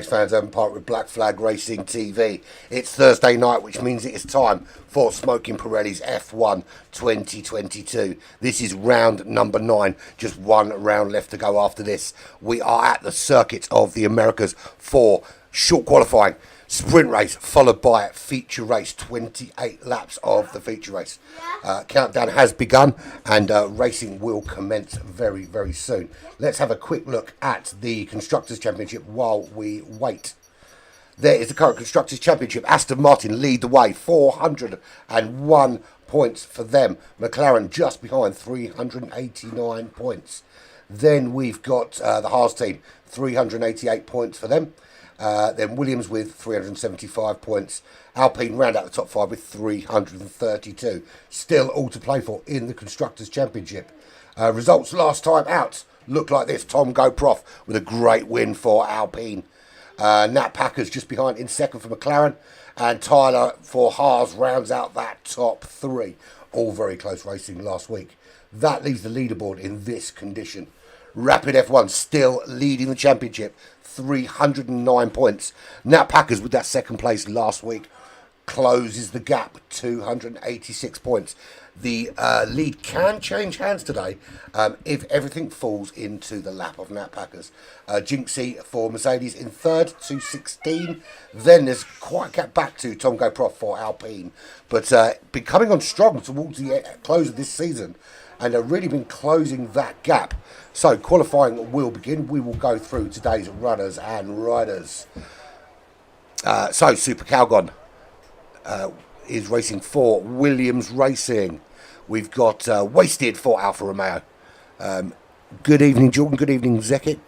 race fans, I'm part with Black Flag Racing TV. It's Thursday night, which means it is time for Smoking Pirellis F1 2022. This is round number 9, just one round left to go after this. We are at the circuit of the Americas for short qualifying, sprint race, followed by feature race, 28 laps of the feature race. Countdown has begun and racing will commence very, very soon. Let's have a quick look at the Constructors' Championship while we wait. There is the current Constructors' Championship. Aston Martin lead the way, 401 points for them. McLaren just behind, 389 points. Then we've got the Haas team, 388 points for them. Then Williams with 375 points. Alpine round out the top 5 with 332. Still all to play for in the Constructors' Championship. Results last time out look like this. Tom Goproff with a great win for Alpine. Nat Packers just behind in second for McLaren. And Tyler for Haas rounds out that top 3. All very close racing last week. That leaves the leaderboard in this condition. Rapid F1 still leading the championship, 309 points. Nat Packers with that second place last week closes the gap, 286 points. The lead can change hands today if everything falls into the lap of Nat Packers. Jinxie for Mercedes in third, 216. Then there's quite a gap back to Tom Goproff for Alpine. But been coming on strong towards the close of this season and have really been closing that gap. So qualifying will begin. We will go through today's runners and riders. So Super Calgon is racing for Williams Racing. We've got Wasted for Alfa Romeo. Good evening, Jordan. Good evening, Zekic.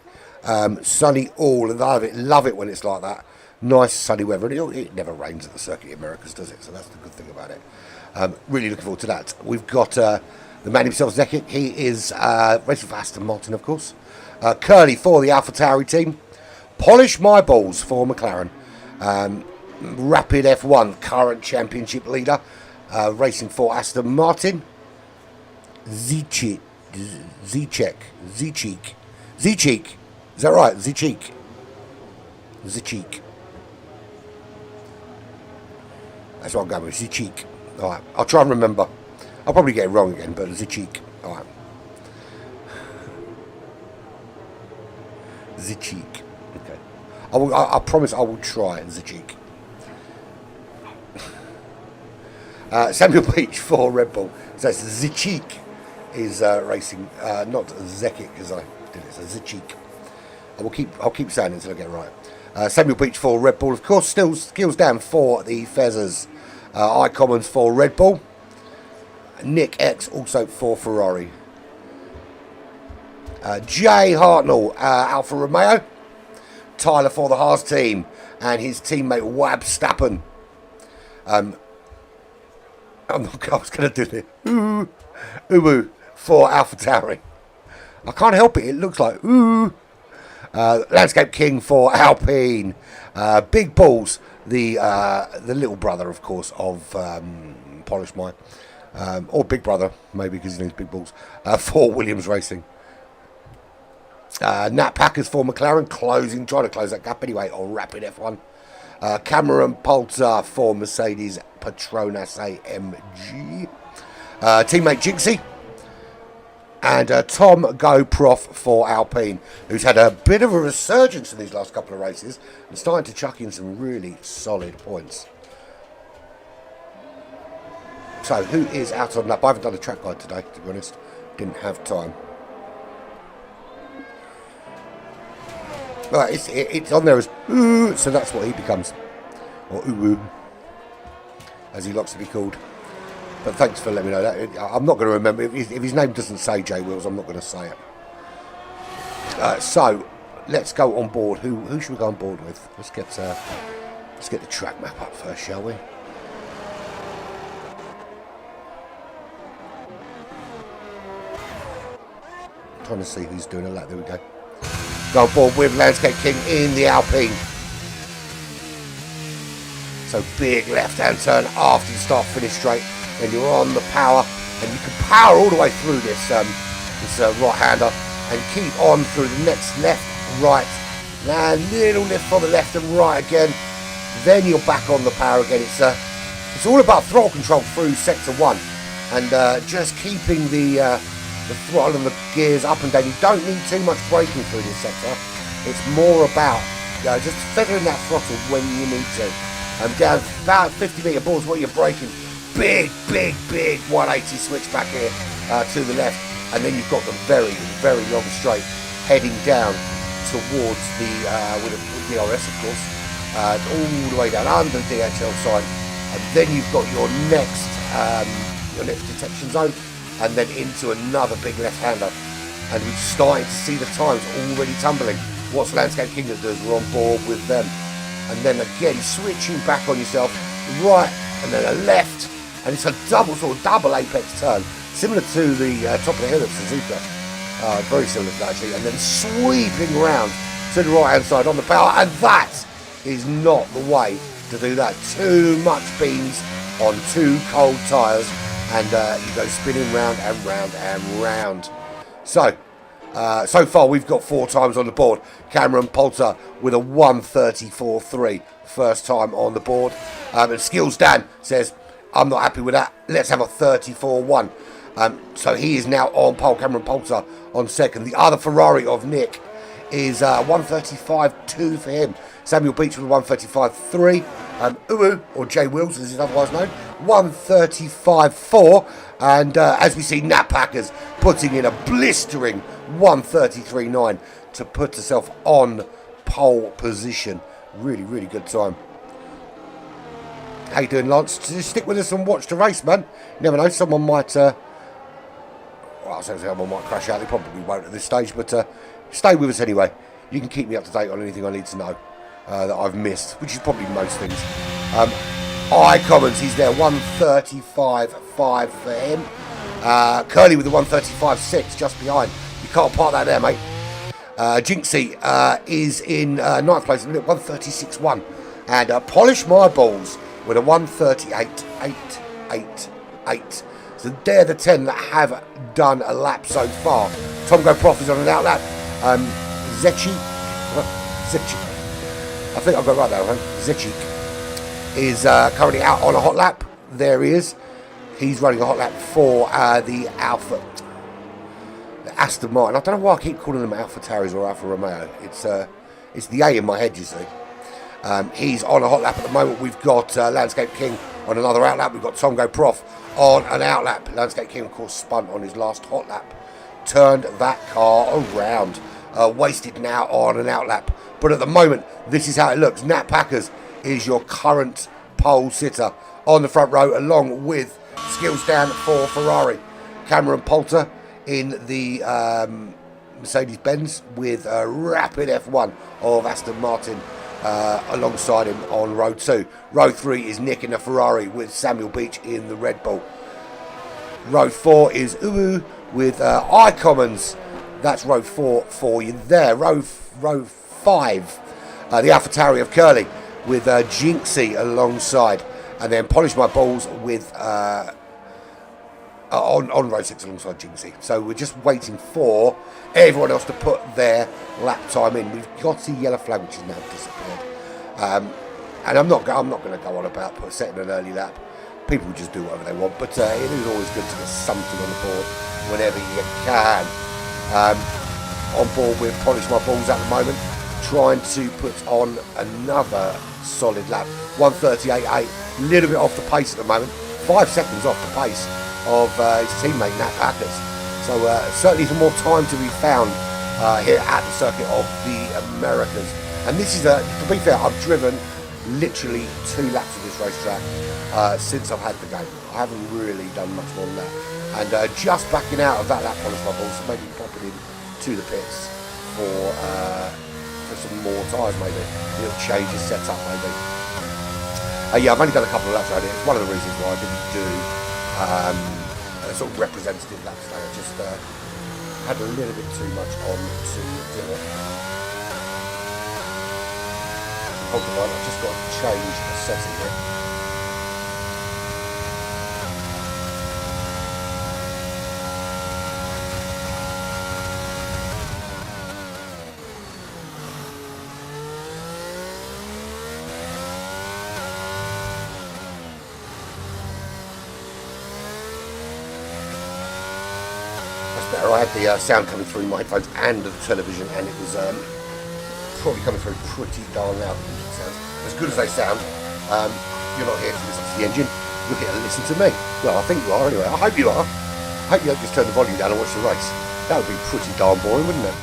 Sunny all. Love it when it's like that. Nice sunny weather. It never rains at the Circuit of Americas, does it? So that's the good thing about it. Really looking forward to that. We've got the man himself, Zekic. He is racing for Aston Martin, of course. Curly for the AlphaTauri team. Polish My Balls for McLaren. Rapid F1, current championship leader, racing for Aston Martin. Zichik. Is that right? Zichik. That's what I'm going with. Zichik. All right. I'll try and remember. I'll probably get it wrong again, but Zichik. All right. Zichik. Okay. I promise I will try Zichik. Samuel Beach for Red Bull. So it's Zichik is racing, not Zekic as I did it. So Zichik. I'll keep saying it until I get it right. Samuel Beach for Red Bull, of course. Still skills down for the Fezzers. iCommons for Red Bull. Nick X also for Ferrari. Jay Hartnell, Alfa Romeo. Tyler for the Haas team and his teammate Wab Stappen. I was going to do this. Uwu for AlphaTauri. I can't help it. It looks like ooh. Landscape King for Alpine. Big Balls, the little brother, of course, of Polish My. Or Big Brother, maybe because his name's Big Balls. For Williams Racing. Nat Packers for McLaren, trying to close that gap anyway, on Rapid F1. Cameron Poulter for Mercedes Petronas AMG. Teammate Jinxie. And Tom Goproff for Alpine, who's had a bit of a resurgence in these last couple of races and starting to chuck in some really solid points. So, who is out on lap? I haven't done a track guide today, to be honest. Didn't have time. Right, it's on there as ooh, so that's what he becomes. Or Uwu, as he likes to be called. But thanks for letting me know that. I'm not going to remember. If his name doesn't say Jay Wills, I'm not going to say it. So, let's go on board. Who should we go on board with? Let's get the track map up first, shall we? Trying to see who's doing a lap. There we go. Go on board with Landscape King in the Alpine. So big left-hand turn after you start finish straight. Then you're on the power, and you can power all the way through this right-hander, and keep on through the next left, right, Now, little lift on the left and right again. Then you're back on the power again. It's all about throttle control through sector 1. And just keeping the throttle and the gears up and down. You don't need too much braking through this sector. It's more about just feathering that throttle when you need to. Down about 50 metre balls, what you're braking. Big 180 switch back here to the left. And then you've got the very, very long straight heading down towards the, with DRS of course, all the way down under the DHL sign. And then you've got your next detection zone, and then into another big left-hander. And we're starting to see the times already tumbling. What's Landscape King that does? We're on board with them. And then again, switching back on yourself, right, and then a left, and it's a double apex turn, similar to the top of the hill of Suzuka. Very similar to that actually. And then sweeping round to the right-hand side on the power, and that is not the way to do that. Too much beans on too cold tyres, and you go spinning round and round and round. So far we've got 4 times on the board. Cameron Poulter with a 1:34.3 first time on the board. And Skills Dan says, I'm not happy with that. Let's have a 34.1. So he is now on pole. Cameron Poulter on second. The other Ferrari of Nick is 1:35.2 for him. Samuel Beach with a 1:35.3. Uwu, or Jay Wills as he's otherwise known, 1:35.4. And as we see, Nat Packers putting in a blistering 1:33.9 to put herself on pole position. Really, really good time. How you doing, Lance? Just stick with us and watch the race, man. You never know, someone might... well, I was saying someone might crash out. They probably won't at this stage, but stay with us anyway. You can keep me up to date on anything I need to know that I've missed, which is probably most things. Commons, he's there, 1:35.5 for him. Curly with the 1:35.6 just behind. You can't park that there, mate. Jinxie is in 9th place, 1:36.1. And Polish My Balls with a 1:38.888. So they're the 10 that have done a lap so far. Tom Go Prof is on an out lap. Zechi, I think I've got it right there, Zechik is currently out on a hot lap. There he is. He's running a hot lap for the Aston Martin. I don't know why I keep calling them Alpha Tauris or Alfa Romeo. It's the A in my head, you see. He's on a hot lap at the moment. We've got Landscape King on another out lap. We've got Tongo Prof on an out lap. Landscape King, of course, spun on his last hot lap. Turned that car around. Wasted now on an out lap. But at the moment, this is how it looks. Nat Packers is your current pole sitter on the front row, along with Skills Dan for Ferrari. Cameron Poulter in the Mercedes-Benz with a rapid F1 of Aston Martin alongside him on row 2. Row 3 is Nick in the Ferrari with Samuel Beach in the Red Bull. Row 4 is Uwu with iCommons. That's row 4 for you there. Row 5, the AlphaTauri of Curly with Jinxie alongside. And then Polish My Balls with on row 6 alongside Jinxie. So we're just waiting for everyone else to put their lap time in. We've got the yellow flag, which has now disappeared. And I'm not going to go on about setting an early lap. People just do whatever they want, but it is always good to get something on the board whenever you can. On board with Polish My Balls at the moment, trying to put on another solid lap. 1:38.8, a little bit off the pace at the moment. 5 seconds off the pace of his teammate Nat Packers. So certainly some more time to be found here at the Circuit of the Americas. And this is, to be fair, I've driven literally 2 laps of this racetrack since I've had the game. I haven't really done much more than that. And just backing out of that lap, Polish My Balls, so maybe popping in to the pits for some more tyres, maybe. A little change of setup, maybe. Yeah, I've only done a couple of laps around it. It's one of the reasons why I didn't do a sort of representative lap today. I just had a little bit too much on to do it. Hold on, I've just got to change a setting here. better. I had the sound coming through my headphones and the television, and it was probably coming through pretty darn loud. As good as they sound, you're not here to listen to the engine, you're here to listen to me. Well, I think you are anyway. I hope you are. I hope you don't just turn the volume down and watch the race. That would be pretty darn boring, wouldn't it?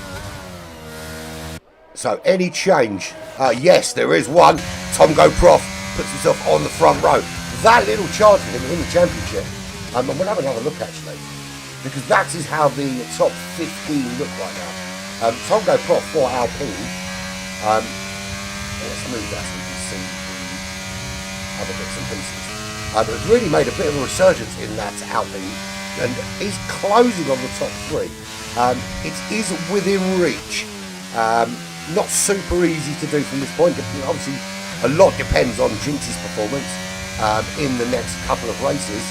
So, any change? Yes, there is one. Tom Prof puts himself on the front row. That little charge for him in the championship. And we'll have another look actually, because that is how the top 15 look right now. Tom Prof for Alpine. Let's move that so we can see the other bits and pieces. It's really made a bit of a resurgence in that Alpine, and is closing on the top 3. It is within reach. Not super easy to do from this point. Obviously, a lot depends on Jinx's performance in the next couple of races.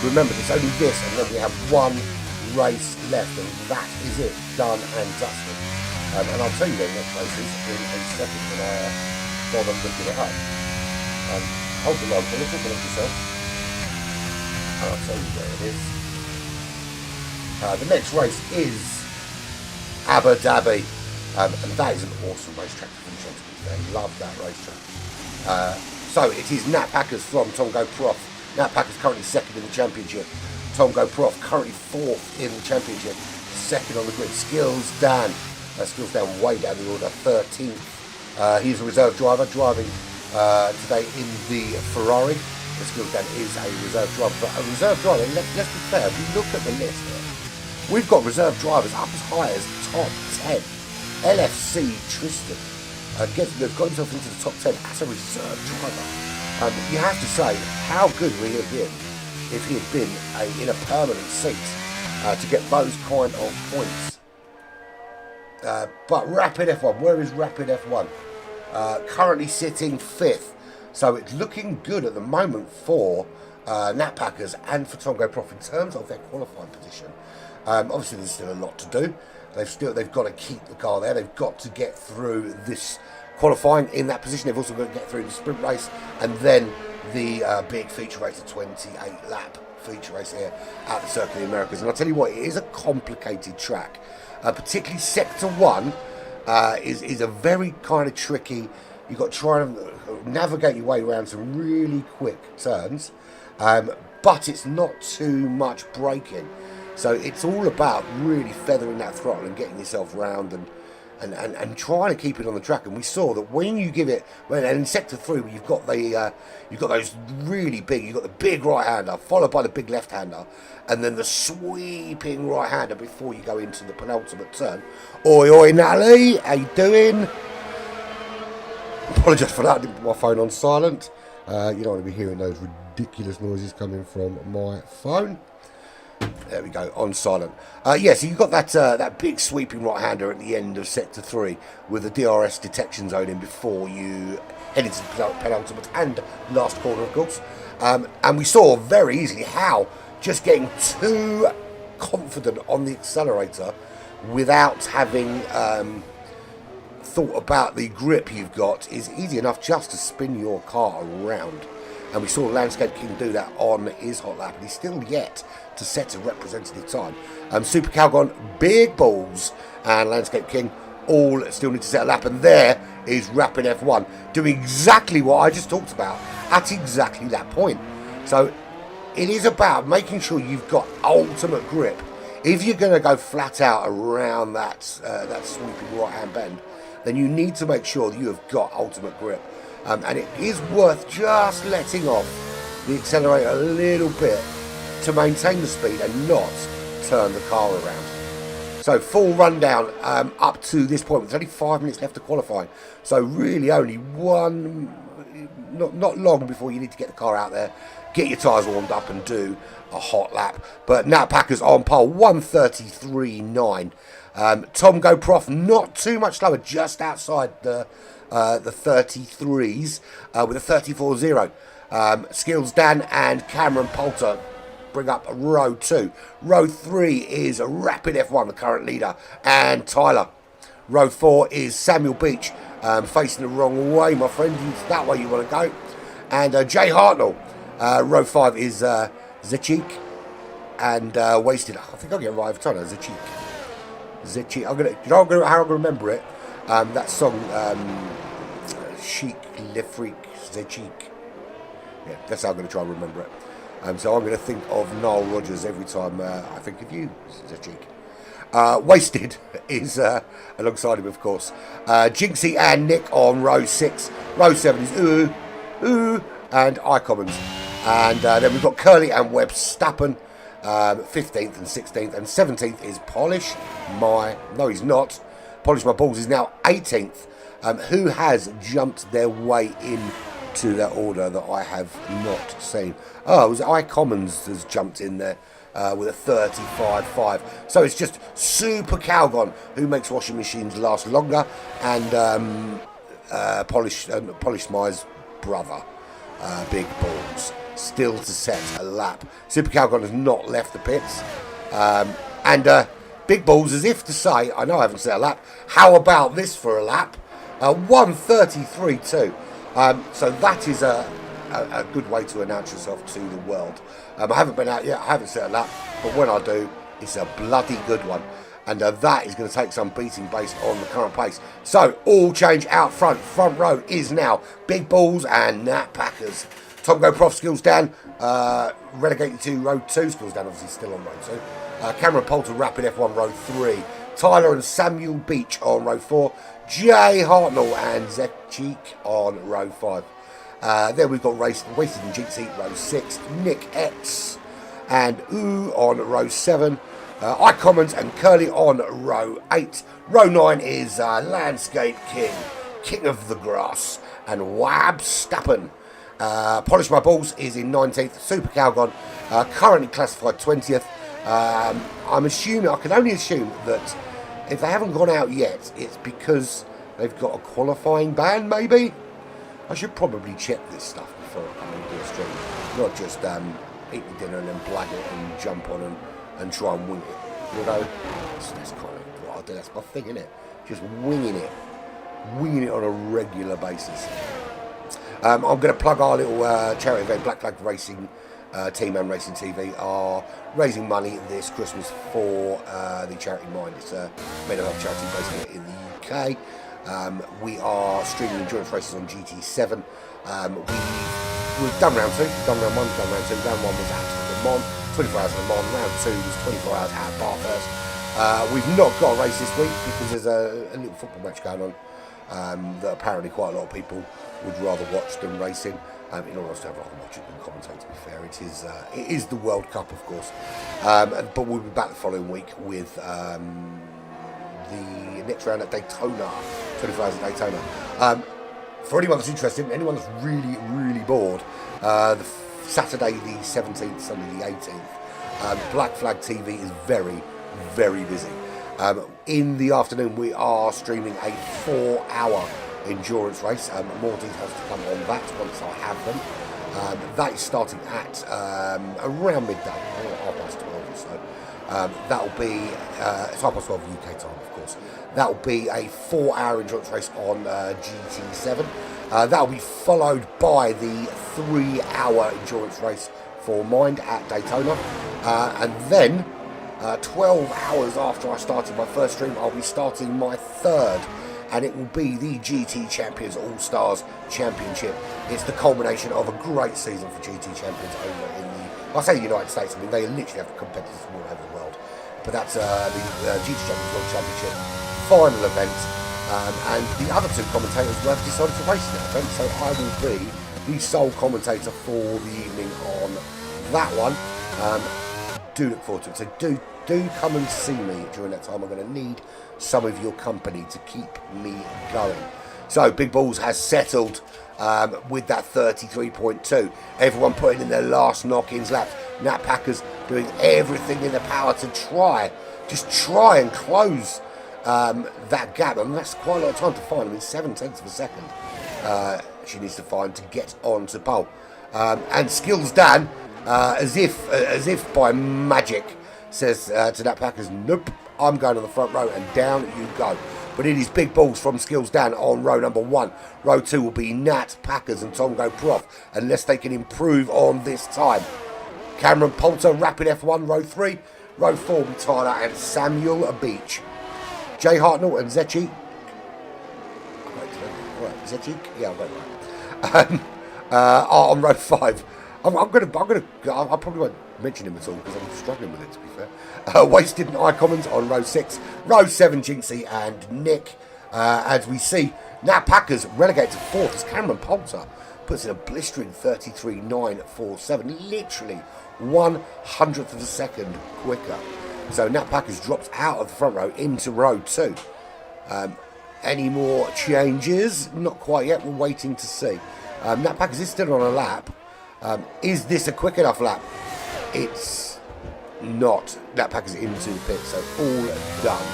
Remember, there's only this, and then we have one race left, and that is it, done and dusted. And I'll tell you the next races in a second when I bother looking it up. Hold the line for a little bit of yourself, and I'll tell you where it is. The next race is Abu Dhabi. And that is an awesome racetrack to finish on, to be fair. Love that racetrack. So it is Nat Packers from Tongo Prof. Nat Packers currently second in the championship. Tongo Prof currently fourth in the championship. Second on the grid. Skills Dan. Skills Dan way down the order. 13th. He's a reserve driver driving today in the Ferrari. Skills Dan is a reserve driver. But a reserve driver, let's be fair, if you look at the list here, we've got reserve drivers up as high as top 10. LFC Tristan they've got himself into the top 10 as a reserve driver. You have to say how good would he have been if he had been in a permanent seat to get those kind of points. But Rapid F1, where is Rapid F1? Currently sitting 5th, so it's looking good at the moment for Nat Packers and for Tongo Prof in terms of their qualifying position. Obviously, there's still a lot to do. They've got to keep the car there. They've got to get through this qualifying in that position. They've also got to get through the sprint race and then the big feature race, the 28 lap feature race here at the Circuit of the Americas. And I'll tell you what, it is a complicated track. Particularly Sector 1 is a very kind of tricky. You've got to try and navigate your way around some really quick turns, but it's not too much braking. So it's all about really feathering that throttle and getting yourself round and trying to keep it on the track. And we saw that when you give it, and in Sector 3, where you've got those really big, you've got the big right-hander followed by the big left-hander, and then the sweeping right-hander before you go into the penultimate turn. Oi, oi, Natalie, how you doing? Apologise for that, I didn't put my phone on silent. You don't want to be hearing those ridiculous noises coming from my phone. There we go, on silent. So you've got that big sweeping right-hander at the end of Sector 3 with the DRS detection zone in before you head into the penultimate and last corner, of course. And we saw very easily how just getting too confident on the accelerator without having thought about the grip you've got is easy enough just to spin your car around. And we saw Landscape King do that on his hot lap, and he's still yet to set a representative time. Super Calgon, big balls, and Landscape King all still need to set a lap. And there is Rapid F1 doing exactly what I just talked about at exactly that point. So it is about making sure you've got ultimate grip. If you're going to go flat out around that sweeping right-hand bend, then you need to make sure that you have got ultimate grip. And it is worth just letting off the accelerator a little bit to maintain the speed and not turn the car around. So full rundown up to this point. There's only 5 minutes left to qualify. So really only not long before you need to get the car out there, get your tyres warmed up and do a hot lap. But Nat Packers on pole, 1:33.9. Tom Prof not too much slower, just outside the 33s with a 34.0. Skills Dan and Cameron Poulter bring up row 2. Row 3 is Rapid F1, the current leader, and Tyler. Row 4 is Samuel Beach, facing the wrong way, my friend. It's that way you want to go. And Jay Hartnell. Row 5 is Zachik. and Wasted. I think I'll get it right every time. Zechik. How I'm gonna remember it. That song, Chic Le Freak Zechik. Yeah, that's how I'm going to try and remember it. So I'm going to think of Nile Rodgers every time I think of you, Zechik. Wasted is alongside him, of course. Jinxie and Nick on row 6. Row 7 is Ooh, and iCommons. And then we've got Curly and Webb Stappen, 15th and 16th. And 17th is Polish My... No, he's not. Polish My Balls is now 18th. Who has jumped their way in to that order that I have not seen? Oh, it was iCommons has jumped in there with a 35.5. So it's just Super Calgon who makes washing machines last longer, and Polish My's brother, Big Balls, still to set a lap. Super Calgon has not left the pits, and Big Balls, as if to say, I know I haven't set a lap, how about this for a lap? 1:33.2. So that is a good way to announce yourself to the world. I haven't been out yet, I haven't set a lap, but when I do, it's a bloody good one. And that is going to take some beating based on the current pace. So, all change out front. Front row is now Big Balls and Nat Packers. Tom Go Prof, Skills Dan, relegated to row 2. Skills Dan obviously still on row 2. Cameron Poulter, Rapid F1 row 3. Tyler and Samuel Beach on row 4. Jay Hartnell and Zechik on row 5. Then we've got Wasted and Jinxie, row 6. Nick X and Ooh on row 7. iCommons and Curly on row 8. Row 9 is Landscape King of the Grass, and Wab Stappen. Polish My Balls is in 19th. Super Calgon, currently classified 20th. I can only assume that if they haven't gone out yet, it's because they've got a qualifying ban, maybe? I should probably check this stuff before I come and do a stream. Not just eat the dinner and then blag it and jump on and try and wing it. You know? That's kind of what I do. That's my thing, isn't it? Just winging it. Winging it on a regular basis. I'm going to plug our little charity event, Black Flag Racing Team and Racing TV are raising money this Christmas for the charity Mind. It's a mental health charity based here in the UK. We are streaming endurance races on GT7. We've done round 2, we've done round 1, we've done round 2. Round 1 was at Le Mans, 24 hours at Le Mans. Round 2 was 24 hours at Bathurst. We've not got a race this week because there's a little football match going on that apparently quite a lot of people would rather watch than racing. In all honesty, I'd rather watch it than commentate, to be fair. It is the World Cup, of course. But we'll be back the following week with the next round at Daytona, 24 hours at Daytona. For anyone that's interested, anyone that's really, really bored, Saturday the 17th, Sunday the 18th, Black Flag TV is very, very busy. In the afternoon, we are streaming a 4-hour endurance race. More details to come on that once I have them. That is starting at around midday, 12:30 or so. That'll be it's 12:30 UK time, of course. That'll be a 4-hour endurance race on GT7. That'll be followed by the 3-hour endurance race for Mind at Daytona, and then 12 hours after I started my first stream, I'll be starting my third, and it will be the GT Champions All-Stars Championship. It's the culmination of a great season for GT Champions over in the United States. I mean, they literally have competitors from all over the world. But that's the GT Champions World Championship final event. And the other 2 commentators will have decided to race in that event, so I will be the sole commentator for the evening on that one. Do look forward to it. So do come and see me during that time. I'm going to need some of your company to keep me going. So Big Balls has settled with that 33.2. Everyone putting in their last knock-ins laps. Nat Packers doing everything in their power to try and close that gap. I mean, that's quite a lot of time to find. I mean, 7/10 of a second she needs to find to get on to pole. And Skills Dan, as if by magic, says to Nat Packers, nope, I'm going on the front row, and down you go. But it is Big Balls from Skills Dan on row number 1. Row 2 will be Nat Packers and Tom Go Prof, unless they can improve on this time. Cameron Poulter, Rapid F1, row 3. Row 4 with Tyler and Samuel Beach. Jay Hartnell and Zechik. Zechik? Yeah, I got it right. Are on row 5. I probably won't mention him at all because I'm struggling with it, to be fair. Wasted and iCommons on row 6. Row 7, Jinxie and Nick. As we see, now Packers relegate to 4th as Cameron Poulter puts in a blistering 33.947, literally 1/100th of a second quicker. So Nat Packers drops out of the front row into row 2. Any more changes? Not quite yet. We're waiting to see. Nat Packers is still on a lap. Is this a quick enough lap? It's not. Nat Packers into the pit, so all done.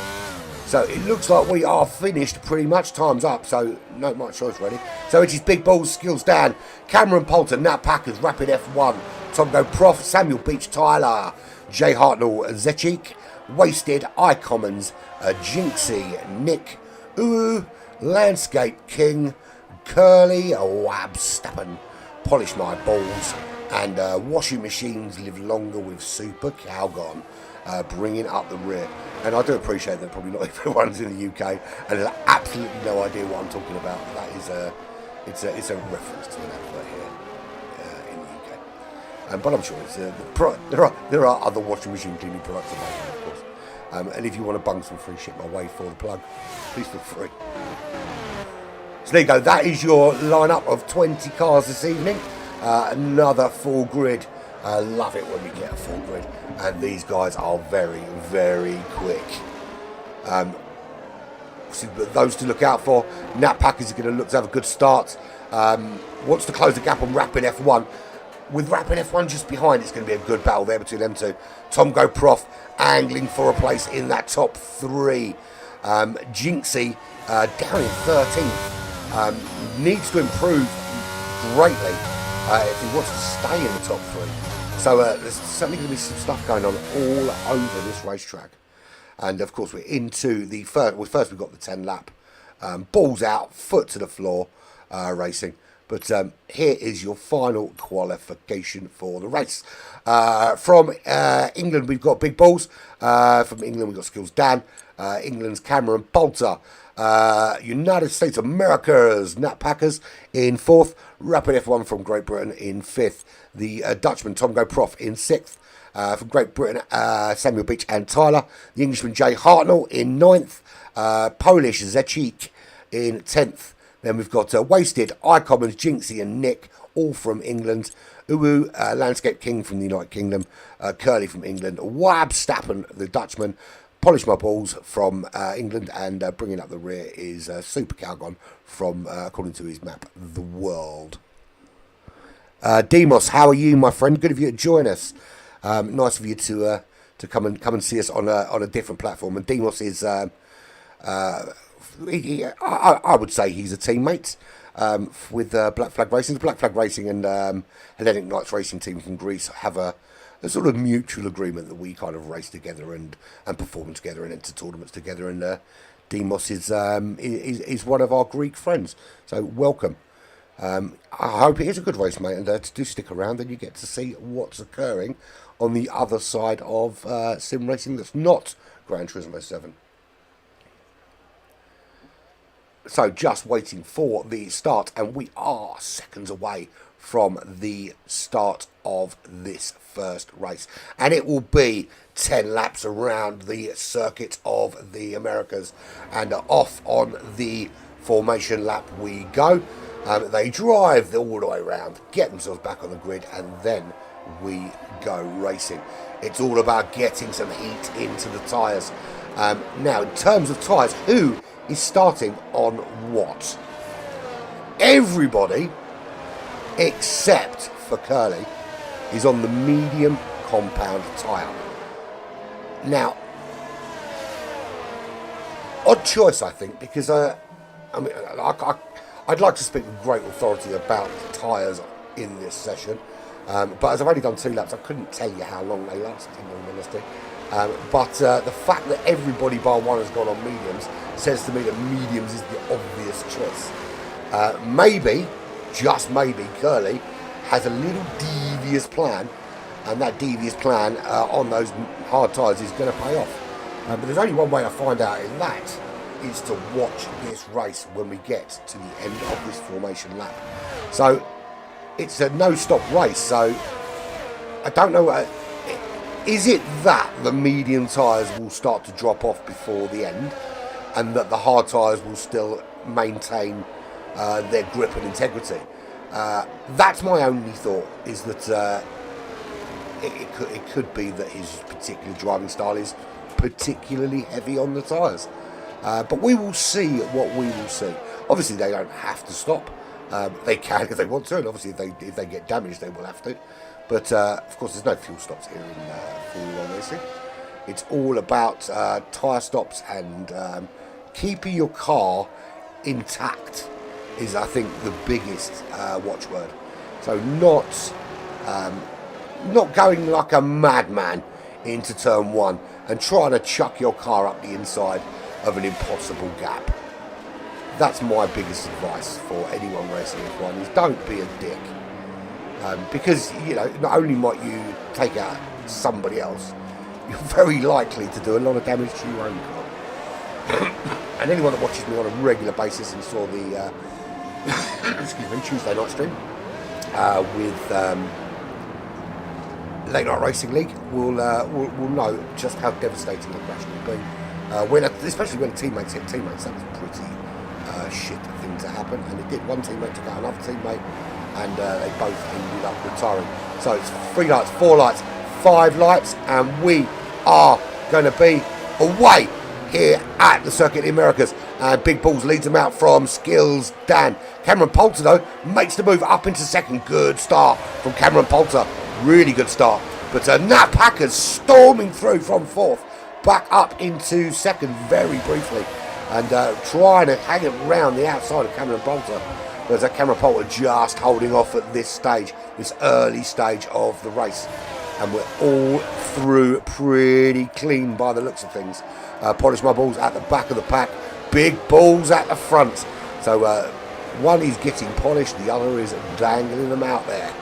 So it looks like we are finished pretty much. Time's up, so no much choice ready. So it is Big Balls, Skills Dan, Cameron Poulter, Nat Packers, Rapid F1, Tomgo Prof, Samuel Beach, Tyler, Jay Hartnell, Zechik, Wasted, iCommons, Jinxie, Nick, Landscape King, Curly, Wabstappen, Polish My Balls, and Washing Machines Live Longer with Super Calgon, bringing up the rear. And I do appreciate that probably not everyone's in the UK and has absolutely no idea what I'm talking about. That is it's a reference to an advert here in the UK. But I'm sure it's there are other washing machine cleaning products available, of course. And if you want to bung some free shit my way for the plug, please feel free. So there you go. That is your lineup of 20 cars this evening. Another full grid. I love it when we get a full grid, and these guys are very, very quick. So those to look out for. Nat Packers are going to look to have a good start. Wants to close the gap on Rapid F1. With Rapid F1 just behind, it's going to be a good battle there between them two. Tomgo Prof angling for a place in that top 3. Jinxie down in 13th. Needs to improve greatly if he wants to stay in the top 3. So there's certainly going to be some stuff going on all over this racetrack. And of course we're into the first. Well, first we've got the 10 lap. Balls out, foot to the floor racing. But here is your final qualification for the race. From England we've got Big Balls. From England we've got Skills Dan. England's Cameron Poulter. United States of America's Nat Packers in 4th. Rapid F1 from Great Britain in 5th. The Dutchman Tomgo Prof in 6th. From Great Britain, Samuel Beach and Tyler. The Englishman Jay Hartnell in 9th. Polish Zechik in 10th. Then we've got Wasted, iCommons, Jinxie and Nick, all from England. Landscape King from the United Kingdom. Curly from England. Wabstappen, the Dutchman. Polish My Balls from England, and bringing up the rear is Super Calgon from, according to his map, the world. Demos, how are you, my friend? Good of you to join us. Nice of you to come and see us on a different platform. And Demos is, I would say, he's a teammate with Black Flag Racing. The Black Flag Racing and Hellenic Knights Racing team from Greece have a sort of mutual agreement that we kind of race together and perform together and enter tournaments together. And Demos is one of our Greek friends. So welcome. I hope it is a good race, mate, and do stick around and you get to see what's occurring on the other side of sim racing that's not Gran Turismo 7. So just waiting for the start, and we are seconds away from the start of this first race, and it will be 10 laps around the circuit of the Americas, and off on the formation lap we go. They drive all the way around, get themselves back on the grid, and then we go racing. It's all about getting some heat into the tyres. Now, in terms of tyres, who is starting on what? Everybody, except for Curly, is on the medium compound tyre. Now, odd choice, I think, because I'd like to speak with great authority about the tyres in this session, but as I've only done 2 laps, I couldn't tell you how long they lasted, in all honesty. But the fact that everybody bar one has gone on mediums says to me that mediums is the obvious choice. Maybe, just maybe, Curly has a little devious plan and that devious plan on those hard tyres is going to pay off. But there's only one way to find out, and that is to watch this race when we get to the end of this formation lap. So it's a no-stop race, so I don't know. Is it that the medium tyres will start to drop off before the end, and that the hard tyres will still maintain their grip and integrity? That's my only thought, is that it could be that his particular driving style is particularly heavy on the tyres. But we will see what we will see. Obviously, they don't have to stop. They can if they want to, and obviously if they get damaged, they will have to. But of course, there's no fuel stops here in Formula 1 racing. It's all about tyre stops and keeping your car intact is, I think, the biggest watchword. So not going like a madman into turn one and trying to chuck your car up the inside of an impossible gap. That's my biggest advice for anyone racing F1, is don't be a dick. Because, you know, not only might you take out somebody else, you're very likely to do a lot of damage to your own car. And anyone that watches me on a regular basis and saw the Tuesday night stream with Late Night Racing League will know just how devastating the crash will be. Especially when teammates hit teammates, that was a pretty shit thing to happen, and it did. One teammate took out another teammate, and they both ended up retiring. So it's 3 lights, 4 lights, 5 lights, and we are going to be away here at the Circuit of the Americas. And Big Balls leads them out from Skills Dan. Cameron Poulter, though, makes the move up into second. Good start from Cameron Poulter. Really good start. But Nat Packers storming through from fourth, back up into second very briefly, and trying to hang it around the outside of Cameron Poulter. There's Cameron Poulter just holding off at this stage, this early stage of the race. And we're all through pretty clean by the looks of things. Polish My Balls at the back of the pack, Big Balls at the front. So one is getting polished, the other is dangling them out there.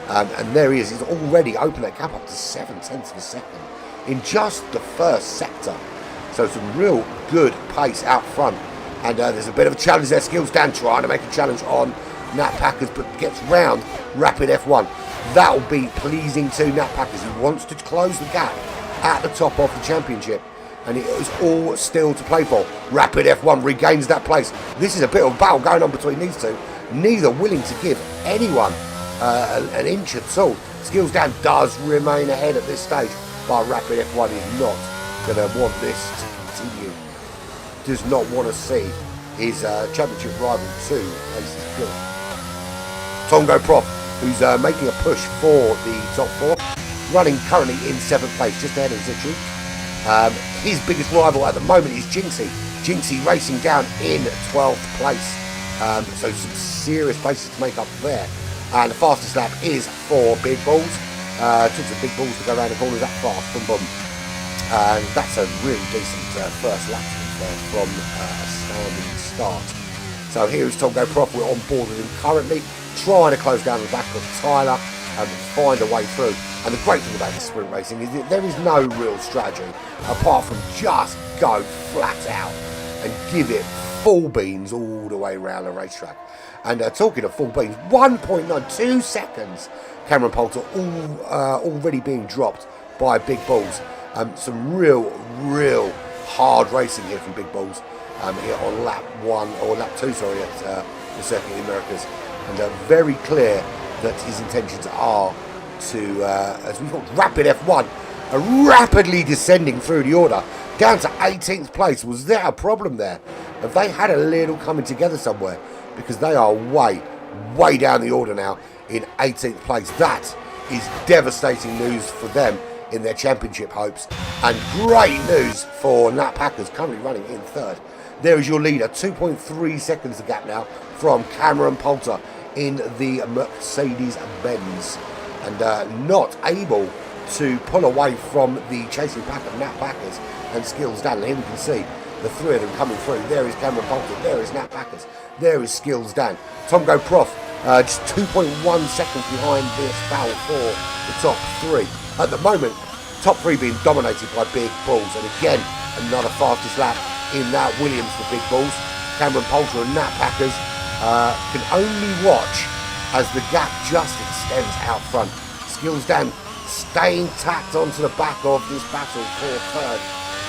And there he is, he's already opened that gap up to 7/10 of a second in just the first sector. So some real good pace out front. And there's a bit of a challenge there. Skills Dan trying to make a challenge on Nat Packers, but gets round Rapid F1. That will be pleasing to Nat Packers. He wants to close the gap at the top of the championship, and it is all still to play for. Rapid F1 regains that place. This is a bit of a battle going on between these two, neither willing to give anyone an inch at all. Skills Dan does remain ahead at this stage, but Rapid F1 is not going to want this to continue. Does not want to see his championship rival to places good. Tongo Prof, who's making a push for the top four, running currently in 7th place, just ahead of Zichu. His biggest rival at the moment is Jinxie. Jinxie racing down in 12th place. So some serious places to make up there. And the fastest lap is for Big Balls. Took some Big Balls to go around the corners that fast. Boom, boom. And that's a really decent first lap from a standing start. So here is Tongo Prof. We're on board with him currently, trying to close down the back of Tyler and find a way through. And the great thing about this sprint racing is that there is no real strategy apart from just go flat out and give it full beans all the way around the racetrack. And talking of full beans, 1.92 seconds, Cameron Poulter already being dropped by Big Balls. Some real hard racing here from Big Balls here on lap 2, at the Circuit of the Americas. And very clear that his intentions are to, as we've got Rapid F1, rapidly descending through the order, down to 18th place. Was there a problem there? Have they had a little coming together somewhere? Because they are way down the order now in 18th place. That is devastating news for them in their championship hopes, and great news for Nat Packers, currently running in 3rd. There is your leader, 2.3 seconds the gap now from Cameron Poulter in the Mercedes-Benz, and not able to pull away from the chasing pack of Nat Packers and Skills Dan. And here we can see the three of them coming through. There is Cameron Poulter, there is Nat Packers, there is Skills Dan. Tongo Prof Just 2.1 seconds behind this battle for the top three. At the moment, top three being dominated by Big Bulls. And again, another fastest lap in that Williams for Big Bulls. Cameron Poulter and Nat Packers can only watch as the gap just extends out front. Skills Dan staying tacked onto the back of this battle for third.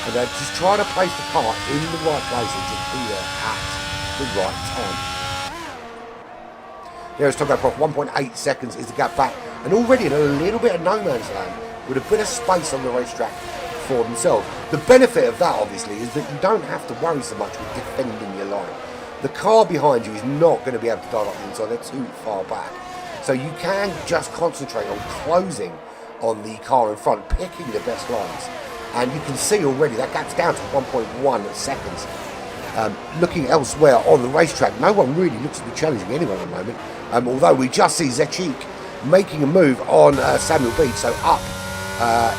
And they're just trying to place the car in the right place and just be there at the right time. There's Tongo Prof, 1.8 seconds is the gap back, and already in a little bit of no man's land with a bit of space on the racetrack for themselves. The benefit of that, obviously, is that you don't have to worry so much with defending your line. The car behind you is not going to be able to dive up the inside, they're too far back. So you can just concentrate on closing on the car in front, picking the best lines. And you can see already that gap's down to 1.1 seconds. Looking elsewhere on the racetrack, no one really looks to be challenging anyone at the moment. Although we just see Zechik making a move on Samuel Beach, so up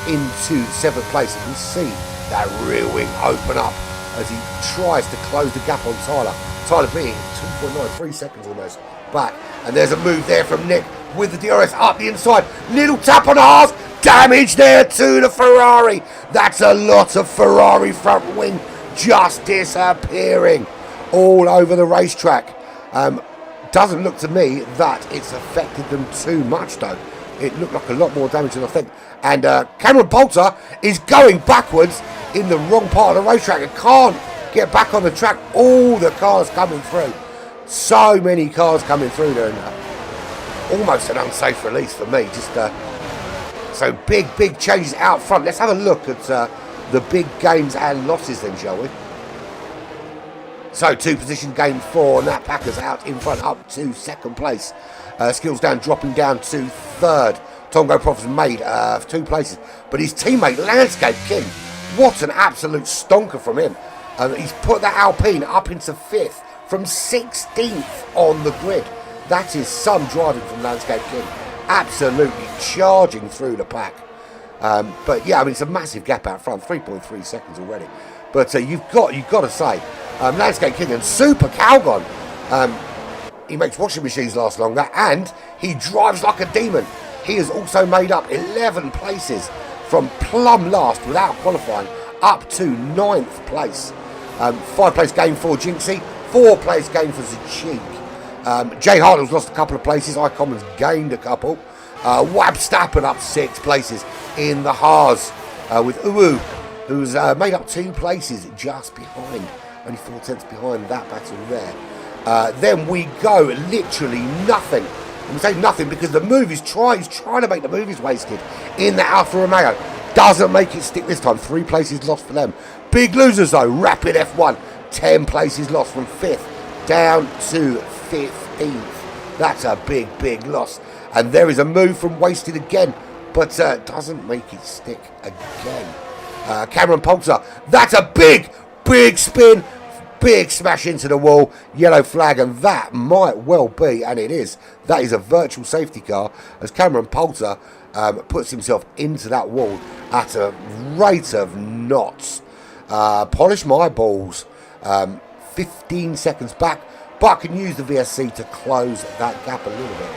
into 7th place. And we see that rear wing open up as he tries to close the gap on Tyler. Tyler being 2.9, 3 seconds almost back. And there's a move there from Nick with the DRS up the inside. Little tap on the Haas. Damage there to the Ferrari. That's a lot of Ferrari front wing just disappearing all over the racetrack. Doesn't look to me that it's affected them too much though. It looked like a lot more damage than I think. And Cameron Poulter is going backwards in the wrong part of the racetrack and can't get back on the track. All the cars coming through. So many cars coming through there. And, almost an unsafe release for me. Just so big changes out front. Let's have a look at the big gains and losses then, shall we? So 2 position gain for Nat Packers out in front up to 2nd place. Skills Dan dropping down to 3rd. Tongo Prof has made 2 places. But his teammate Landscape King, what an absolute stonker from him. He's put that Alpine up into 5th from 16th on the grid. That is some driving from Landscape King. Absolutely charging through the pack. But yeah, I mean, it's a massive gap out front, 3.3 seconds already. But you've got to say, Landscape King and Super Calgon, he makes washing machines last longer, and he drives like a demon. He has also made up 11 places from plumb last without qualifying up to 9th place. 5 place gain for Jinxie, 4 place gain for Zechik. Jay Hartle's lost a couple of places. Iconman's gained a couple. Wabstappen up 6 places in the Haas with Uwu, who's made up 2 places just behind, only 4 tenths behind that battle there. Then we go literally nothing. We say nothing because the move is trying to make the movies wasted in the Alfa Romeo. Doesn't make it stick this time. 3 places lost for them. Big losers though. Rapid F1, 10 places lost from 5th down to 15th. That's a big loss. And there is a move from wasted again, but doesn't make it stick again. Cameron Poulter, that's a big spin, big smash into the wall, yellow flag, and that might well be, and it is, that is a virtual safety car as Cameron Poulter puts himself into that wall at a rate of knots. Polish my balls, 15 seconds back, but can use the VSC to close that gap a little bit.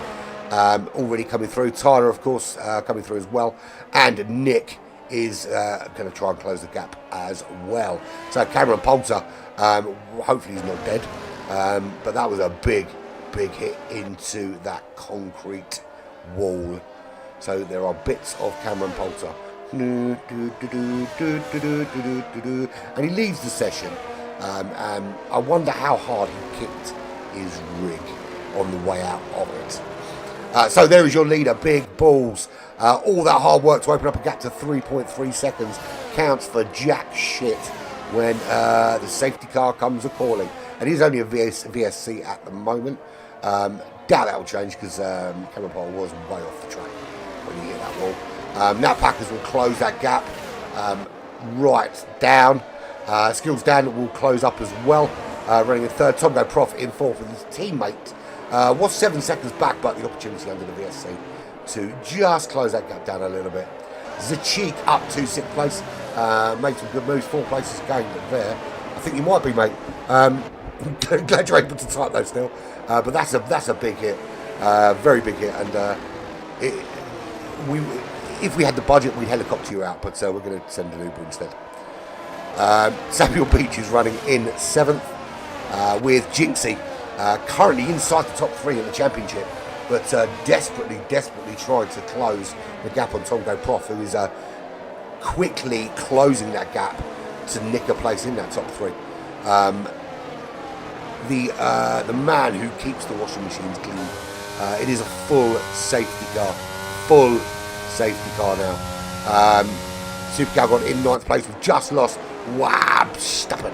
Already coming through. Tyler, of course, coming through as well. And Nick is going to try and close the gap as well. So Cameron Poulter, hopefully he's not dead. But that was a big hit into that concrete wall. So there are bits of Cameron Poulter. And he leaves the session. And I wonder how hard he kicked his rig on the way out of it. So there is your leader, Big Balls. All that hard work to open up a gap to 3.3 seconds counts for jack shit when the safety car comes a-calling. And he's only a VSC at the moment. Doubt that will change because Cameron Poulter was way off the track when he hit that wall. Now Packers will close that gap right down. Skills Dan will close up as well. Running in 3rd, Tongo Prof in 4th with his teammate. Was 7 seconds back, but the opportunity under the VSC to just close that gap down a little bit. Zechik up to 6th place. Made some good moves, 4 places gained there. I think you might be, mate. Glad you're able to type though still. But that's a big hit. Very big hit, and if we had the budget, we'd helicopter you out, but we're going to send an Uber instead. Samuel Beach is running in 7th with Jinxie, currently inside the top 3 in the championship, but desperately trying to close the gap on Tongo Prof, who is quickly closing that gap to nick a place in that top 3. The man who keeps the washing machines clean. It is a full safety car now. Supercar got in 9th place. We've just lost Wabstappen.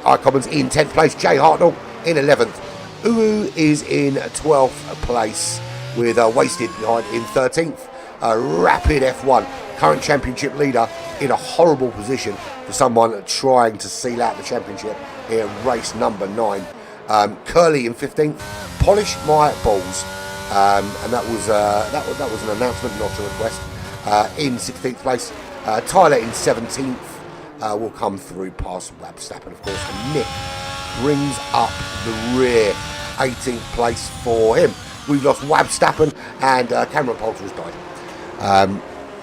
Icommons in 10th place. Jay Hartnell in 11th. Uwu is in 12th place with Wasted behind in 13th. Rapid F1, current championship leader, in a horrible position for someone trying to seal out the championship in race number 9. Curly in 15th. Polish my balls, and that was an announcement, not a request. In 16th place. Tyler in 17th will come through past Wabstappen, of course, and Nick brings up the rear. 18th place for him. We've lost Wabstappen, and Cameron Poulter has died.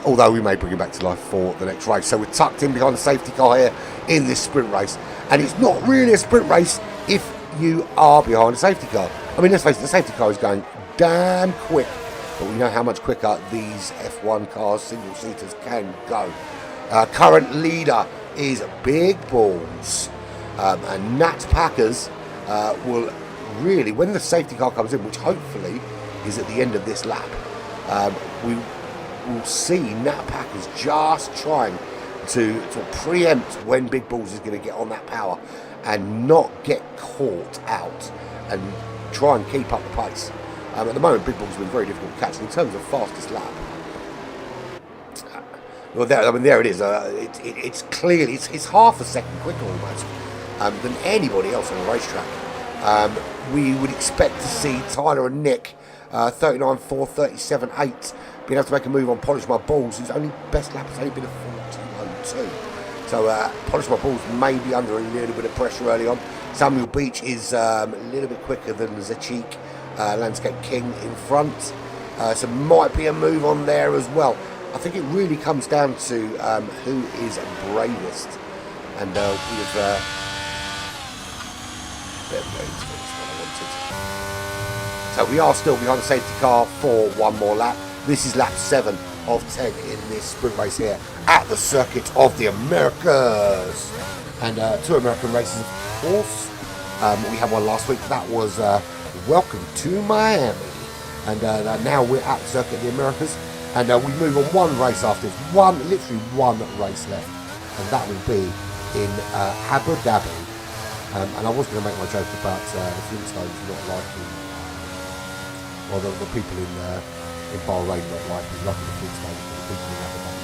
Although we may bring him back to life for the next race. So we're tucked in behind the safety car here in this sprint race. And it's not really a sprint race if you are behind a safety car. I mean, let's face it, the safety car is going damn quick. But we know how much quicker these F1 cars, single-seaters, can go. Current leader is Big Balls. And Nat Packers will really, when the safety car comes in, which hopefully is at the end of this lap, we will see Nat Packers just trying to preempt when Big Balls is going to get on that power and not get caught out and try and keep up the pace. At the moment, Big Balls has been very difficult to catch in terms of fastest lap. Well, there it is. It's clearly it's half a second quicker almost than anybody else on the racetrack. We would expect to see Tyler and Nick 39.4, 37.8 being able to make a move on Polish My Balls, whose only best lap has only been a 14.02. So Polish My Balls may be under a little bit of pressure early on. Samuel Beach is a little bit quicker than Zachik, Landscape King in front. So might be a move on there as well. I think it really comes down to who is bravest. And so we are still behind the safety car for one more lap. This is lap 7 of 10 in this sprint race here at the Circuit of the Americas. And 2 American races, of course. We had one last week. That was Welcome to Miami. And now we're at the Circuit of the Americas. And we move on one race after this. Literally one race left. And that will be in Abu Dhabi. And I was going to make my joke about the Flintstones not liking, or the people in Bahrain not liking the Flintstones, but the people in Abu Dhabi.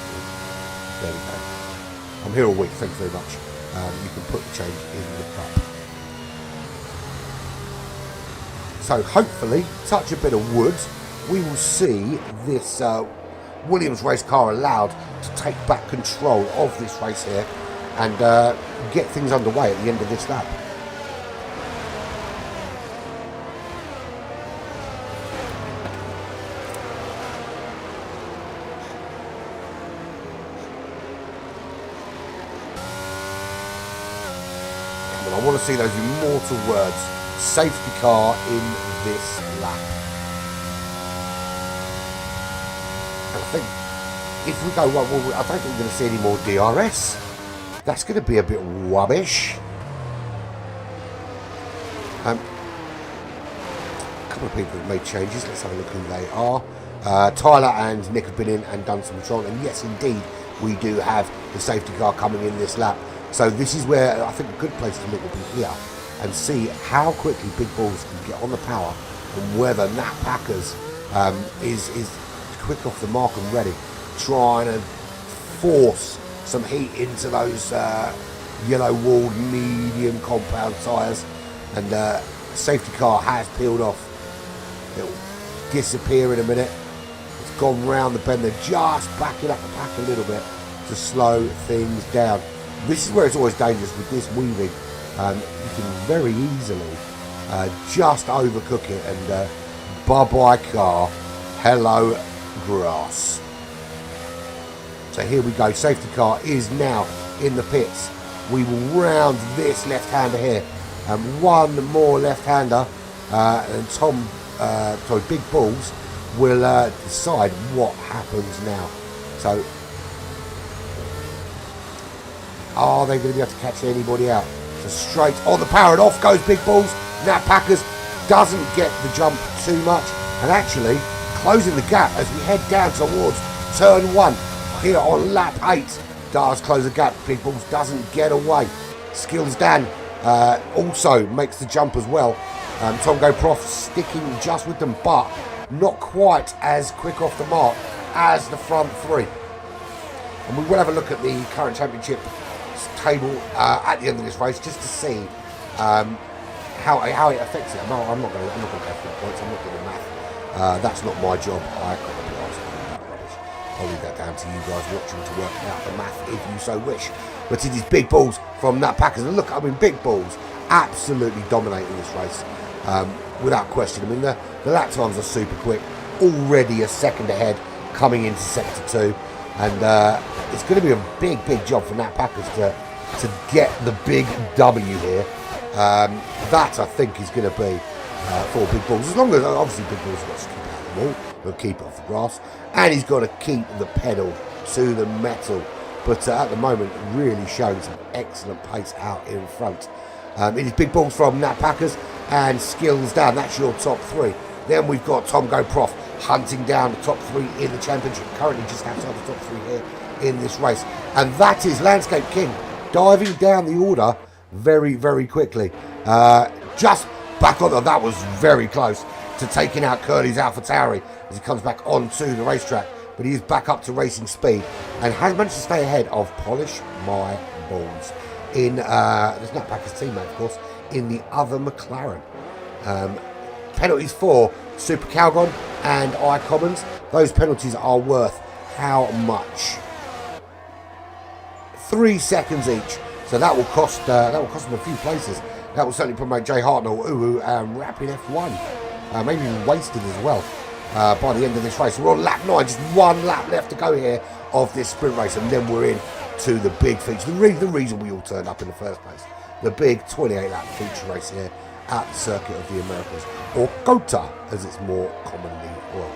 There we go. I'm here all week, thank you very much. You can put the change in the cup. So hopefully, touch a bit of wood, we will see this Williams race car allowed to take back control of this race here and get things underway at the end of this lap. And I want to see those immortal words, safety car in this lap. And I think if we go, well, I don't think we're going to see any more DRS. That's going to be a bit rubbish. A couple of people have made changes. Let's have a look who they are. Tyler and Nick have been in and done some control. And yes, indeed, we do have the safety car coming in this lap. So this is where I think a good place to look will be here and see how quickly Big Balls can get on the power and whether Nat Packers is quick off the mark and ready, trying to force some heat into those yellow-walled medium compound tyres. And safety car has peeled off. It'll disappear in a minute. It's gone round the bend. They're just backing up the pack a little bit to slow things down. This is where it's always dangerous with this weaving. You can very easily just overcook it, and bye-bye car, hello grass. So here we go, safety car is now in the pits. We will round this left-hander here, and one more left-hander, and Big Balls will decide what happens now. So, are they going to be able to catch anybody out? So straight on the power, and off goes Big Balls. Nat Packers doesn't get the jump too much, and actually closing the gap as we head down towards turn 1 here on lap 8. Does close the gap. Big Balls doesn't get away. Skills Dan also makes the jump as well. Tongo Prof sticking just with them, but not quite as quick off the mark as the front 3. And we will have a look at the current championship table at the end of this race just to see how it affects it. I'm not going to go for the points. I'm not doing math. That's not my job. I can't be asked about that rubbish. I'll leave that down to you guys watching to work out the math if you so wish. But it is Big Balls from Nat Packers. And look, I mean, Big Balls absolutely dominating this race without question. I mean, the lap times are super quick. Already a second ahead coming into sector 2. And it's going to be a big job for Nat Packers to get the big W here. That, I think, is going to be for Big Balls. As long as, obviously, Big Balls has got to keep out of the wall. He'll keep it off the grass. And he's got to keep the pedal to the metal. But at the moment, really showing some excellent pace out in front. It is Big Balls from Nat Packers and Skills down. That's your top 3. Then we've got Tom Go Prof hunting down the top 3 in the championship. Currently just outside the top 3 here in this race. And that is Landscape King diving down the order very quickly. Just back on, that was very close to taking out Curly's AlphaTauri as he comes back onto the racetrack. But he is back up to racing speed and has managed to stay ahead of Polish My Balls in this Nat Packers teammate, of course, in the other McLaren. Penalties for Super Calgon and iCommons. Those penalties are worth how much? 3 seconds each. So that will cost them a few places. That will certainly promote Jay Hartnell, Uwu, and Rapid F1. Maybe even wasted as well by the end of this race. We're on lap 9, just 1 lap left to go here of this sprint race, and then we're in to the big feature. The reason we all turned up in the first place. The big 28-lap feature race here at the Circuit of the Americas, or COTA, as it's more commonly or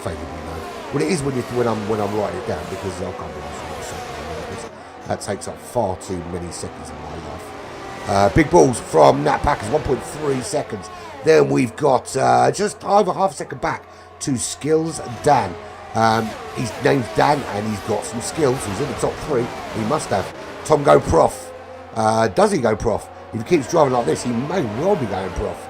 favorably known. Well, it is when I'm writing it down, because I can't be honest with the Circuit of the Americas. That takes up far too many seconds of my life. Big Balls from Nat Packers, 1.3 seconds. Then we've got just over half a second back to Skills Dan. His name's Dan, and he's got some skills. He's in the top 3. He must have. Tom Go Prof. Does he go Prof? If he keeps driving like this, he may well be going Prof.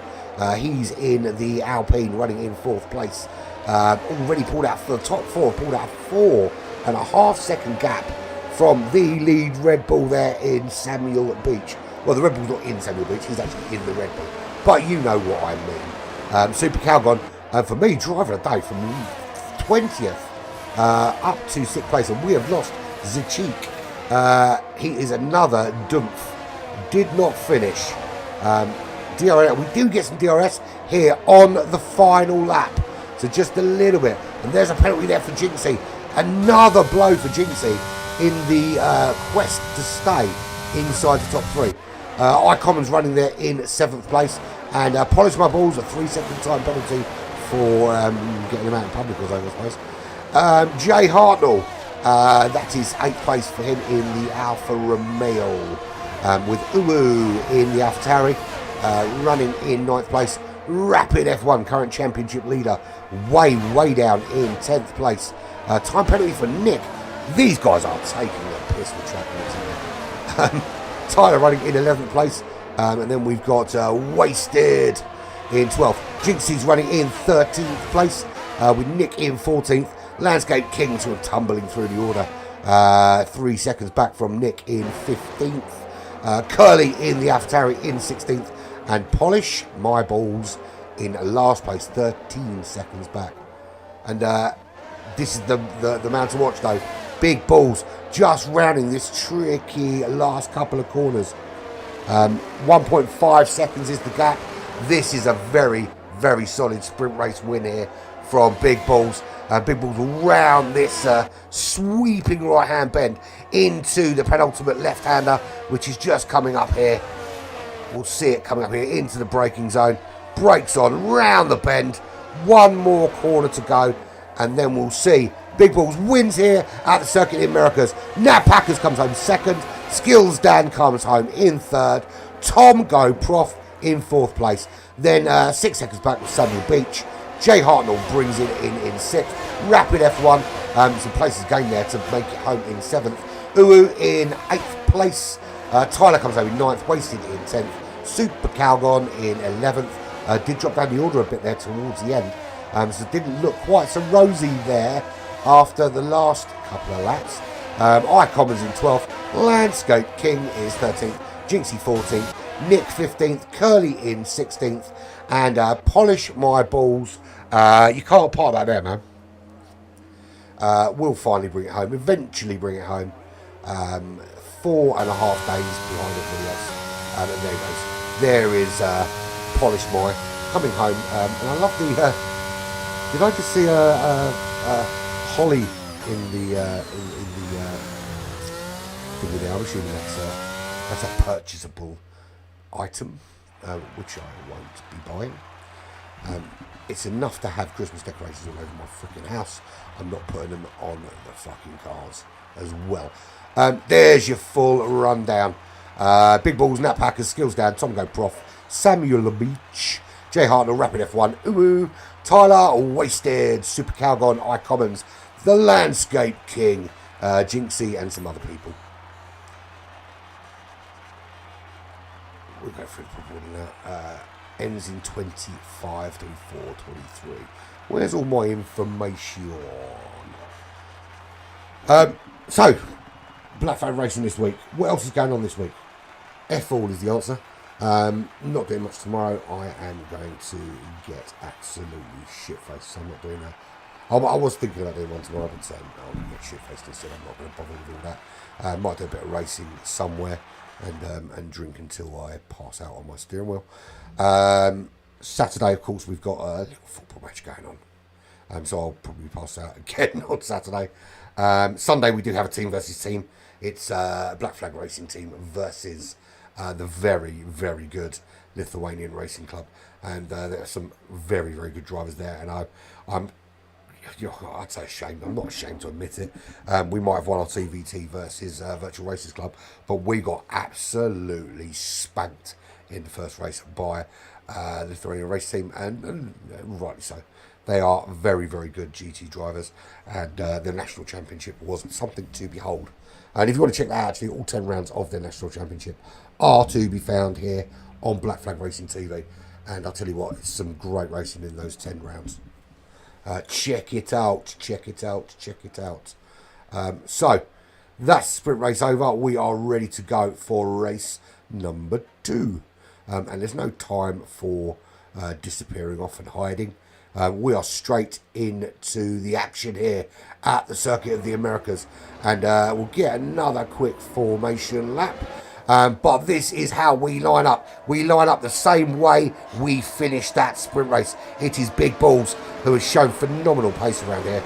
He's in the Alpine, running in 4th place. Already pulled out for the top 4. Pulled out 4.5 second gap from the lead Red Bull there in Samuel Beach. Well, the Red Bull's not in Samuel Beach. He's actually in the Red Bull. But you know what I mean. Super Calgon, for me, driver of the day from 20th up to 6th place. And we have lost Zachik. He is another Dumpf. Did not finish. DRS, we do get some DRS here on the final lap. So just a little bit. And there's a penalty there for Jinxie. Another blow for Jinxie in the quest to stay inside the top 3. iCommons running there in 7th place. And Polish My Balls, a 3-second time penalty for getting him out in public, I suppose. Jay Hartnell, that is 8th place for him in the Alfa Romeo. With Uwu in the AlphaTauri, running in 9th place. Rapid F1, current championship leader, way down in 10th place. Time penalty for Nick. These guys are taking the piss with track limits. Tyler running in 11th place. And then we've got Wasted in 12th. Jinxie's running in 13th place, with Nick in 14th. Landscape King sort of tumbling through the order. 3 seconds back from Nick in 15th. Curly in the AlphaTauri in 16th. And Polish My Balls in last place, 13 seconds back. And this is the man to watch, though. Big Balls just rounding this tricky last couple of corners. 1.5 seconds is the gap. This is a very, very solid sprint race win here from Big Balls. Big Balls will round this sweeping right-hand bend into the penultimate left-hander, which is just coming up here. We'll see it coming up here into the braking zone. Brakes on, round the bend. One more corner to go, and then we'll see. Big Balls wins here at the Circuit of the Americas. Nat Packers comes home second. Skills Dan comes home in third. Tom Go Prof in fourth place. Then 6 seconds back with Samuel Beach. Jay Hartnell brings it in sixth. Rapid F1, some places gained there to make it home in seventh. Uwu in eighth place. Tyler comes home in ninth. Wasted in 10th. Super Calgon in 11th. Did drop down the order a bit there towards the end. So it didn't look quite so rosy there after the last couple of laps. iCommons in 12th. Landscape King is 13th. Jinxie 14th. Nick 15th. Curly in 16th. And Polish My Balls. You can't part that there, man. We'll finally bring it home. Eventually bring it home. 4.5 days behind everybody else. And there he goes. There is Polish My coming home. And I love the... did I just see Holly in the thing there? I'm assuming that's a purchasable item, which I won't be buying. It's enough to have Christmas decorations all over my freaking house. I'm not putting them on the fucking cars as well. There's your full rundown. Big Balls, Nat Packers, Skills Dan, Tom Go Prof, Samuel Beach, Jay Hartnell, Rapid F1, Uwu, Tyler Wasted, Super Calgon, iCommons, The Landscape King, Jinxie, and some other people. We'll go through the reporting now. Ends in 25, 24, 23. Where's all my information? So, Black Flag Racing this week. What else is going on this week? F all is the answer. Not doing much tomorrow. I am going to get absolutely shit-faced, so I'm not doing that. I was thinking about doing one tomorrow, but I'll get shit-faced instead. I'm not going to bother with all that. Might do a bit of racing somewhere and drink until I pass out on my steering wheel. Saturday, of course, we've got a little football match going on. So I'll probably pass out again on Saturday. Sunday, we do have a team versus team. It's Black Flag Racing Team versus the very, very good Lithuanian Racing Club. And there are some very, very good drivers there. And I'd say ashamed. I'm not ashamed to admit it. We might have won our TVT versus Virtual Races Club, but we got absolutely spanked in the first race by the Lithuanian race team, and rightly so. They are very, very good GT drivers, and the National Championship was something to behold. And if you want to check that out, actually, all 10 rounds of the National Championship are to be found here on Black Flag Racing TV. And I'll tell you what, it's some great racing in those 10 rounds. Check it out, check it out, check it out. So, that's sprint race over. We are ready to go for race number 2. And there's no time for disappearing off and hiding. We are straight into the action here at the Circuit of the Americas. And we'll get another quick formation lap. But this is how we line up. We line up the same way we finished that sprint race. It is Big Balls who has shown phenomenal pace around here.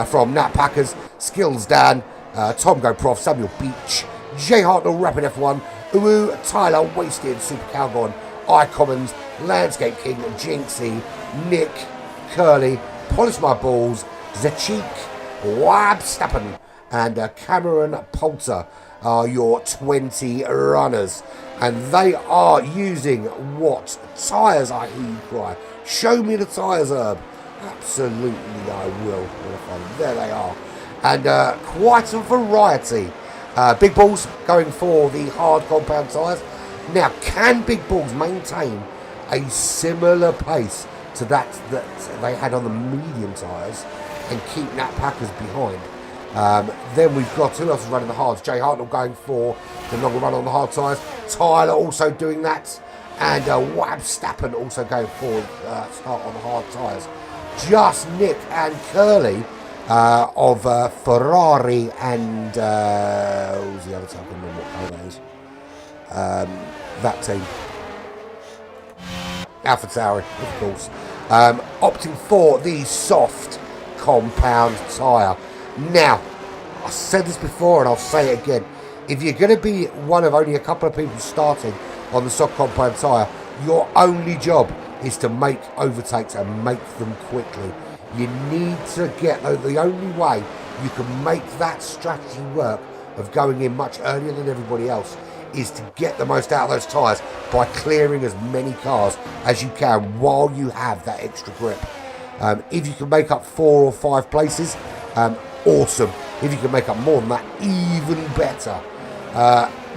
From Nat Packers, Skills Dan, Tom Go Prof, Samuel Beach, Jay Hartnell, Rapid F1, Uwu, Tyler Wasted, Super Calgon, iCommons, Landscape King, Jinxie, Nick, Curly, Polish My Balls, Zechik, Wabstappen, and Cameron Poulter are your 20 runners. And they are using what tyres, I hear you cry. Show me the tyres, Herb. Absolutely, I will. There they are. And quite a variety. Big Balls going for the hard compound tyres. Now, can Big Balls maintain a similar pace to that they had on the medium tyres and keep Nat Packers behind? Then we've got who else is running the hards? Jay Hartnell going for the longer run on the hard tyres. Tyler also doing that. And Wabstappen also going for start on the hard tyres. Just Nick and Curly of Ferrari and what was the other team? I can't remember what colour that is. That team. Alpha Tauri, of course. Opting for the soft compound tyre. Now, I said this before and I'll say it again. If you're going to be one of only a couple of people starting on the soft compound tyre, your only job is to make overtakes and make them quickly. You need to get, the only way you can make that strategy work of going in much earlier than everybody else is to get the most out of those tyres by clearing as many cars as you can while you have that extra grip. If you can make up 4 or 5 places, awesome. If you can make up more than that, even better.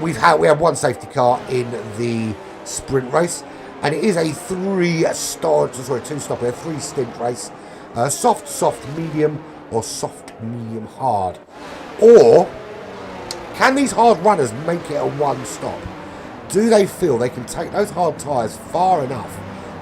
We have one safety car in the sprint race, and it is a 3 stint race. Soft, medium, or soft, medium, hard. Or can these hard runners make it a one stop? Do they feel they can take those hard tyres far enough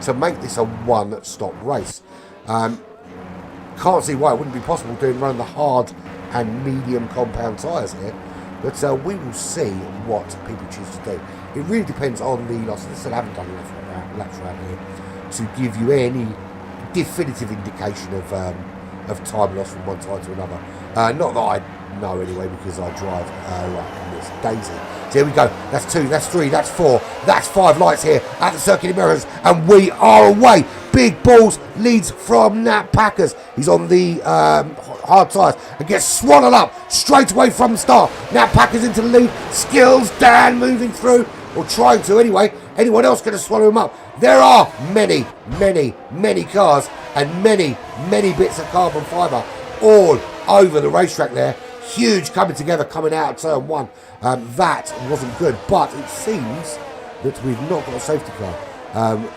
to make this a one stop race? Can't see why it wouldn't be possible running the hard and medium compound tyres here, but we will see what people choose to do. It really depends on the loss. I still haven't done enough laps around here to give you any definitive indication of time loss from one tyre to another. Not that I know anyway, because I drive like Miss Daisy. So here we go. That's 2, that's 3, that's 4, that's 5 lights here at the Circuit of Mirrors, and we are away. Big Balls leads from Nat Packers. He's on the hard tyres and gets swallowed up straight away from the start. Nat Packers into the lead. Skills Dan moving through, or trying to anyway. Anyone else going to swallow him up? There are many cars and many bits of carbon fibre all over the racetrack there. Huge coming together, coming out of turn 1. That wasn't good, but it seems that we've not got a safety car.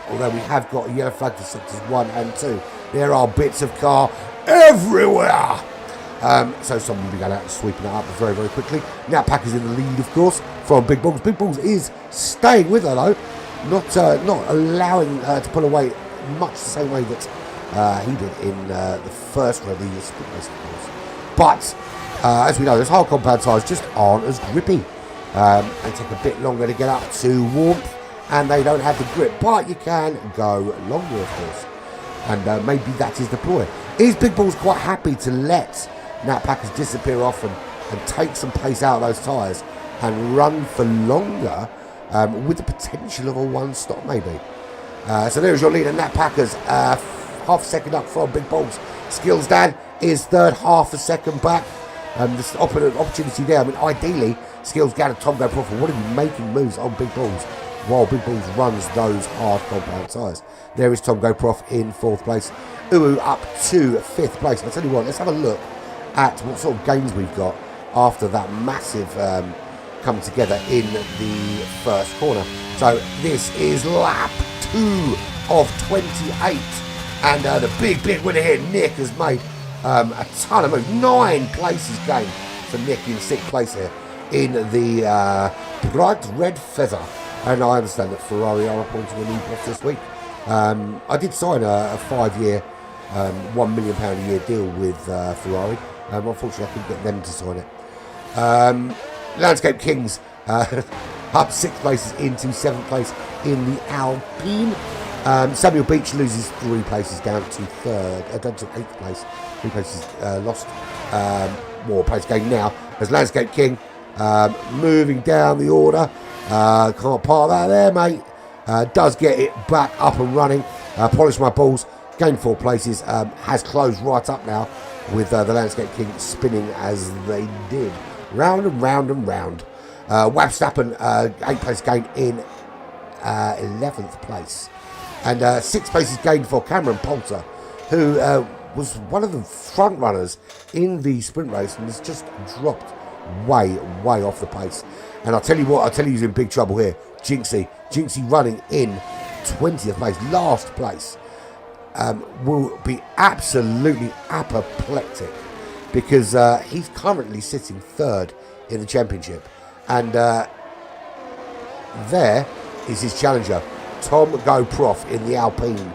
Although we have got a yellow flag for sectors 1 and 2. There are bits of car everywhere. So someone will be going out and sweeping it up very quickly. Now Pack is in the lead, of course, from Big Balls. Big Balls is staying with her though, not allowing her to pull away much the same way that he did in the first round of the sprint race, of course. But as we know, those hard compound tyres just aren't as grippy. They take a bit longer to get up to warmth, and they don't have the grip, but you can go longer, of course. And maybe that is the ploy. Is Big Balls quite happy to let Nat Packers disappear off and take some pace out of those tyres and run for longer with the potential of a one stop maybe? So there's your leader, Nat Packers, half a second up from Big Balls. Skills Dan is third, half a second back. This opportunity there. I mean, ideally, Skills Dan and Tom Goproff would have been making moves on Big Balls while Big Balls runs those hard compound tyres. There is Tom Goproff in 4th place. Uwu up to 5th place. I'll tell you what, let's have a look at what sort of gains we've got after that massive come together in the first corner. So this is lap 2 of 28. And the big winner here, Nick, has made a ton of moves. 9 places gained for Nick in 6th place here in the bright red feather. And I understand that Ferrari are appointing a new boss this week. I did sign a 5-year, £1 million a year deal with Ferrari. Unfortunately, I couldn't get them to sign it. Landscape Kings up 6 places into 7th place in the Alpine. Samuel Beach loses 3 places down to 8th place. 3 places lost. More place gained now as Landscape King moving down the order. Can't park that there, mate. Does get it back up and running. Polish my balls. Gained 4 places. Has closed right up now with the Landscape King spinning as they did. Round and round and round. Wabstappen, 8 place gained in 11th place. And 6 places gained for Cameron Poulter, who was one of the front runners in the sprint race and has just dropped way off the pace. And I'll tell you what, who's in big trouble here. Jinxie running in 20th place, last place, will be absolutely apoplectic because he's currently sitting 3rd in the championship. And there is his challenger, Tom Goproff in the Alpine.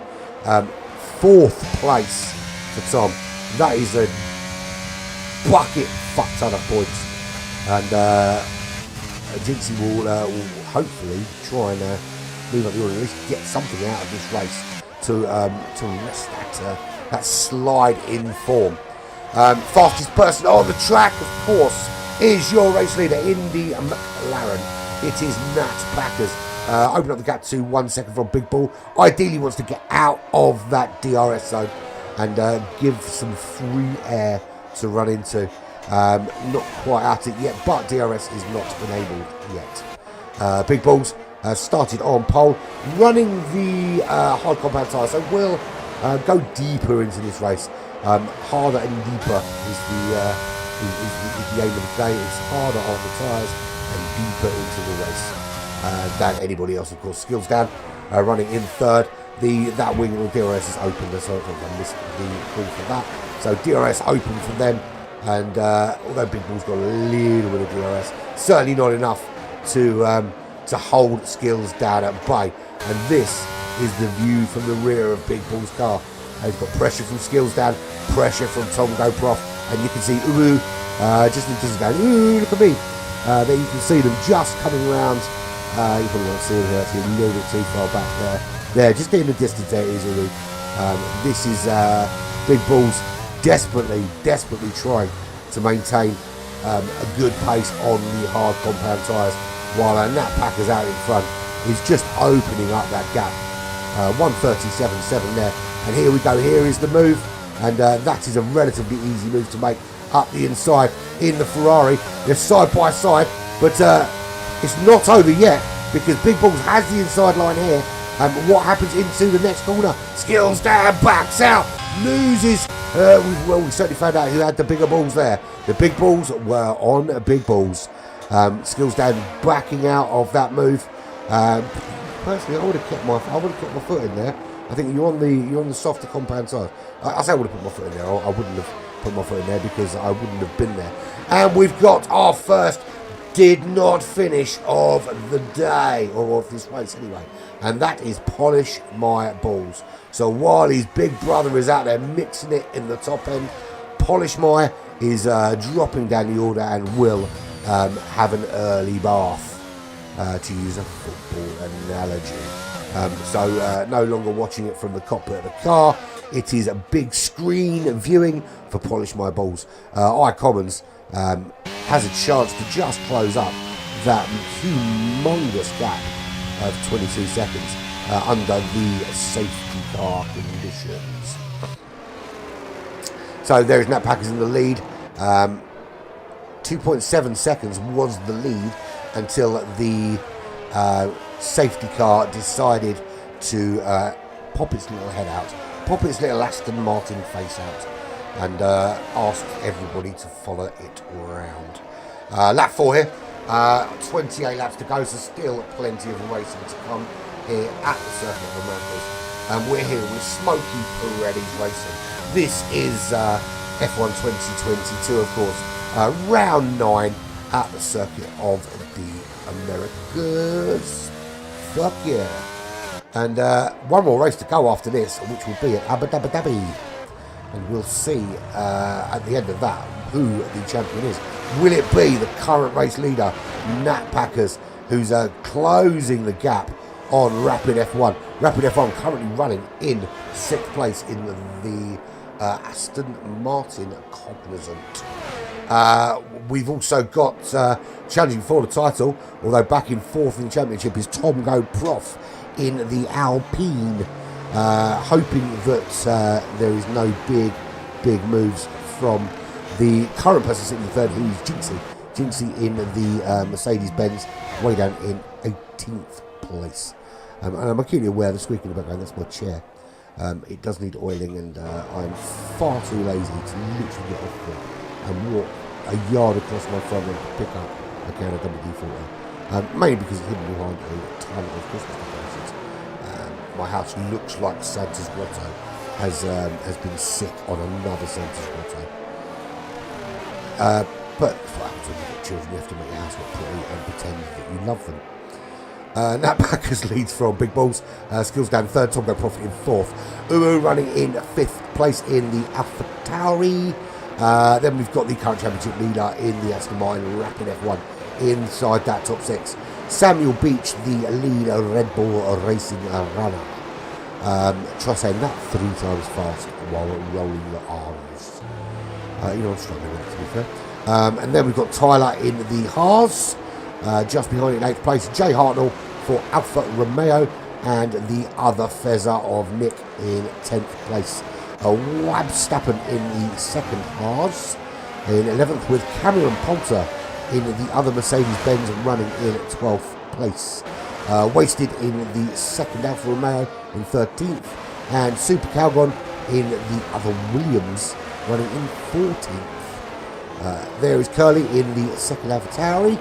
4th place for Tom. That is a bucket fuck ton of points. And Jinxie will hopefully try and move up the order, at least get something out of this race to arrest that slide in form. Fastest person on the track, of course, is your race leader, Indy McLaren. It is Nat Packers. Open up the gap to 1 second from Big Bull. Ideally wants to get out of that DRS zone and give some free air to run into. Not quite at it yet, but DRS is not enabled yet. Big Bulls started on pole, running the hard compound tyre, so we'll go deeper into this race. Harder and deeper is the aim of the day. It's harder on the tyres and deeper into the race than anybody else, of course. Skills down, running in third. That wing of DRS is open, so I missed the call for that. So DRS open for them, and although Big Bull's got a little bit of DRS, certainly not enough to hold Skills down at bay. And this is the view from the rear of Big Bull's car. He's got pressure from Skills down, pressure from Tom Go Prof, and you can see just going, look at me. There you can see them just coming around. You probably won't see them here, actually a little bit too far back there. There, just in the distance there is Uru. This is Big Bulls desperately trying to maintain a good pace on the hard compound tyres, while Nat Packers out in front is just opening up that gap. 1:37.7 there, and here we go. Here is the move, and that is a relatively easy move to make up the inside in the Ferrari. They're side by side, but it's not over yet, because Big Bulls has the inside line here. And what happens into the next corner? Skills down, backs out, loses. Well, we certainly found out who had the bigger balls there. The Big Bulls were on Big Bulls. Skills down, backing out of that move. Personally, I would have kept my foot in there. I think you're on the softer compound side. I say I would have put my foot in there. I wouldn't have put my foot in there because I wouldn't have been there. And we've got our first did not finish of the day, or of this race anyway, and that is Polish My Balls. So while his big brother is out there mixing it in the top end, Polish My is dropping down the order and will have an early bath, to use a football analogy. So no longer watching it from the cockpit of the car, it is a big screen viewing for Polish My Balls. iCommons has a chance to just close up that humongous gap of 22 seconds under the safety car conditions. So there is Nat Packers in the lead. 2.7 seconds was the lead until the safety car decided to pop its little head out, pop its little Aston Martin face out, and ask everybody to follow it around. Lap 4 here, 28 laps to go, so still plenty of racing to come here at the Circuit of Americas. And we're here with Smokey Pirellis Racing. This is F1 2022, of course, round 9 at the Circuit of the Americas. Fuck yeah. And one more race to go after this, which will be at Abu Dhabi. And we'll see at the end of that who the champion is. Will it be the current race leader, Nat Packers, who's closing the gap on Rapid F1? Rapid F1 currently running in 6th place in the Aston Martin Cognizant. We've also got challenging for the title, although back in 4th in the championship, is Tom Go Prof in the Alpine. Hoping that there is no big moves from the current person sitting in 3rd, who's Jinxie in the Mercedes-Benz, way down in 18th place. And I'm acutely aware of the squeak in the background. That's my chair. It does need oiling, and I'm far too lazy to literally get off there and walk a yard across my front and pick up a can of WD-40. Mainly because it's hidden behind a ton of Christmas decorations. My house looks like Santa's grotto has been sick on another Santa's grotto. But what happens when you've got children? You have to make your house look pretty and pretend that you love them. Nat Packers leads from Big Balls. Skills down 3rd, Tom Go Profit in 4th. Uru running in 5th place in the Alpha Tauri. Then we've got the current championship leader in the Aston Martin Rapid F1 inside that top 6. Samuel Beach, the lead Red Bull Racing runner. Try saying that 3 times fast while rolling the R's. I'm struggling with it, to be fair. And then we've got Tyler in the Haas. Just behind in 8th place, Jay Hartnell for Alfa Romeo. And the other Fezzer of Nick in 10th place. Wabstappen in the 2nd Haas. In 11th with Cameron Poulter in the other Mercedes-Benz running in 12th place. Wasted in the 2nd Alfa Romeo in 13th. And Super Calgon in the other Williams running in 14th. There is Curly in the 2nd Alfa Tauri.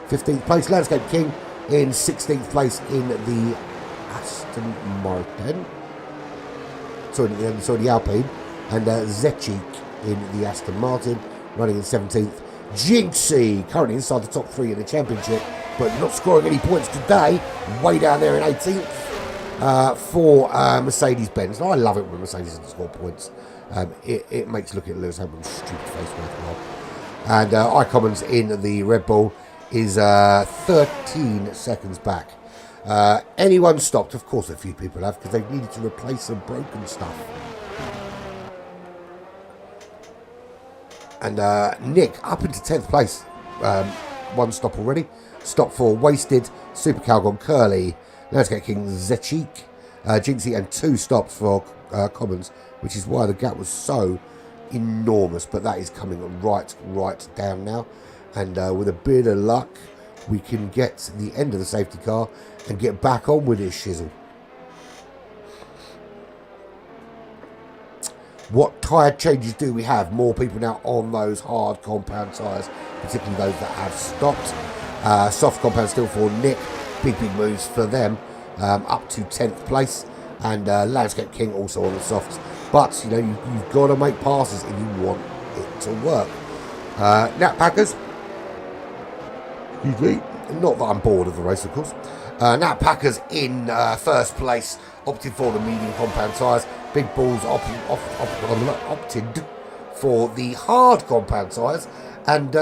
15th place. Landscape King in 16th place in the Aston Martin. Sorry, the Alpine. And Zechik in the Aston Martin running in 17th. Jinxie currently inside the top 3 in the championship, but not scoring any points today. Way down there in 18th for Mercedes-Benz. I love it when Mercedes doesn't score points. It makes looking at Lewis Hamilton's stupid face worthwhile. And iCommons in the Red Bull is 13 seconds back. Anyone stopped? Of course a few people have, because they've needed to replace some broken stuff. And Nick up into 10th place. 1 stop already. Stop for Wasted, Super Calgon, Curly, Landscape King, Zechik, Jinxie, and 2 stops for Commons, which is why the gap was so enormous. But that is coming right down now. And with a bit of luck, we can get to the end of the safety car and get back on with this shizzle. What tyre changes do we have? More people now on those hard compound tyres, particularly those that have stopped. Soft compound still for Nick. Big moves for them. Up to 10th place. And Landscape King also on the softs. But, you've got to make passes if you want it to work. Nat Packers. Not that I'm bored of the race, of course. Nat Packers in first place, opted for the medium compound tyres. Big Balls opted for the hard compound tyres. And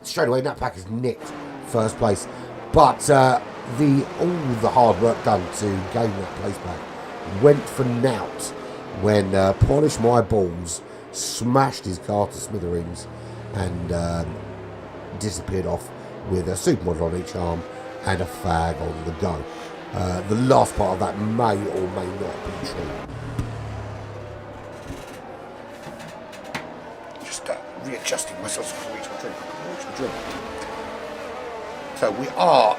straight away, Nat Packers nicked first place. But all the hard work done to gain that place back went for naught when Polish My Balls smashed his car to smithereens and disappeared off with a supermodel on each arm and a fag on the go. The last part of that may or may not be true. Just readjusting myself to reach my drink. So we are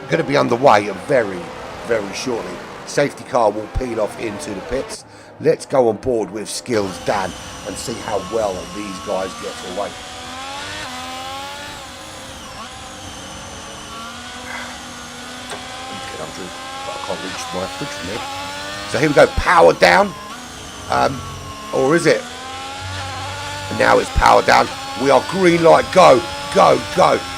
going to be underway very, very shortly. Safety car will peel off into the pits. Let's go on board with Skills Dan and see how well these guys get away. But I can't reach my fridge from here. So here we go, power down. Or is it? And now it's power down. We are green light, go.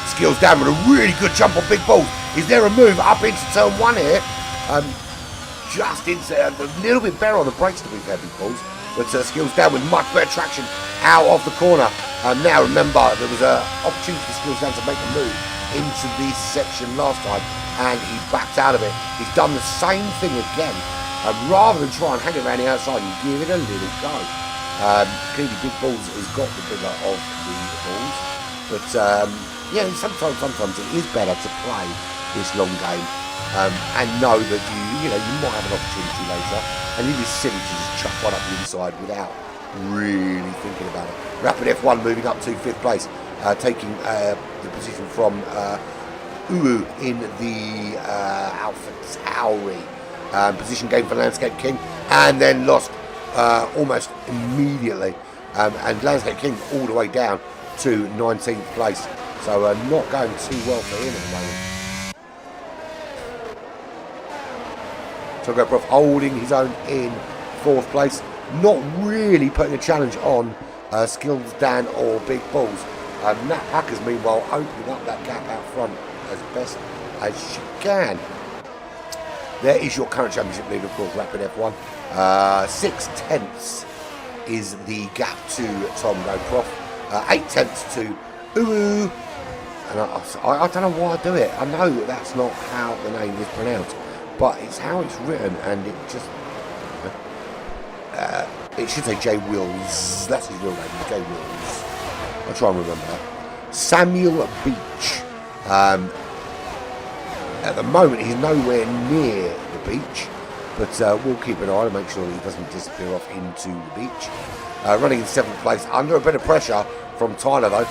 Skills down with a really good jump on Big Balls. Is there a move up into turn 1 here? Just into a little bit better on the brakes to be fair, Big Balls. But Skills down with much better traction out of the corner. Now remember, there was an opportunity for Skills down to make a move into this section last time, and he backed out of it. He's done the same thing again. Rather than try and hang it around the outside, you give it a little go. Clearly Big Balls has got the bigger of the balls. But sometimes it is better to play this long game and know that you might have an opportunity later, and it is silly to just chuck one up the inside without really thinking about it. Rapid F1 moving up to 5th place, taking the position from Uwu in the Alpha Tauri. Position gain for Landscape King, and then lost almost immediately. And Landscape King all the way down to 19th place. So not going too well for him at the moment. Togo Prof holding his own in 4th place. Not really putting a challenge on Skills Dan or Big Balls. Nat Packers, meanwhile, opening up that gap out front as best as she can. There is your current championship leader, of course, Rapid F1. 6/10 is the gap to Tom Go Prof. 8/10 to Uwu. And I don't know why I do it. I know that's not how the name is pronounced, but it's how it's written, and it just it should say J Wills. That's his real name, J Wills. I'll try and remember that. Samuel Beach. At the moment, he's nowhere near the beach, but we'll keep an eye to make sure he doesn't disappear off into the beach. Running in 7th place, under a bit of pressure from Tyler though.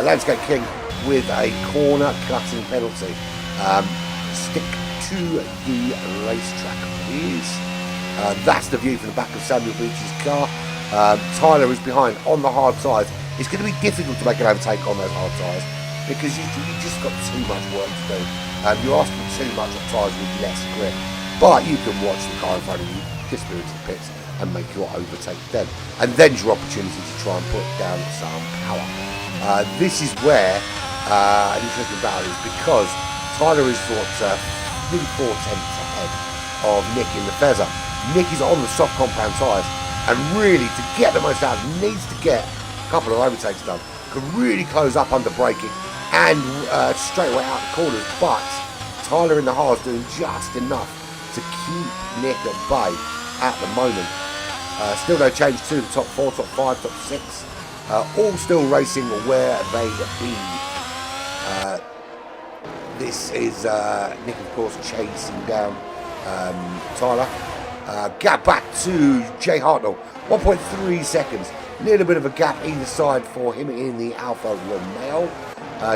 Landscape King with a corner cutting penalty. Stick to the racetrack, please. That's the view from the back of Samuel Beach's car. Tyler is behind on the hard tyres. It's going to be difficult to make an overtake on those hard tyres because you've just got too much work to do. You're asking too much of tyres with less grip. But you can watch the car in front of you, disappear into the pits, and make your overtake then. And then's your opportunity to try and put down some power. This is where an interesting battle is, because Tyler is nearly 4 tenths ahead of Nick in the Fezzer. Nick is on the soft compound tyres, and really, to get the most out, needs to get a couple of overtakes done. Could really close up under braking and straight away out the corners, but Tyler in the hard is doing just enough to keep Nick at bay at the moment. Still no change to the top 4, top 5, top 6. All still racing where they be. This is Nick, of course, chasing down Tyler. Gap back to Jay Hartnell, 1.3 seconds. Little bit of a gap either side for him in the Alfa Romeo.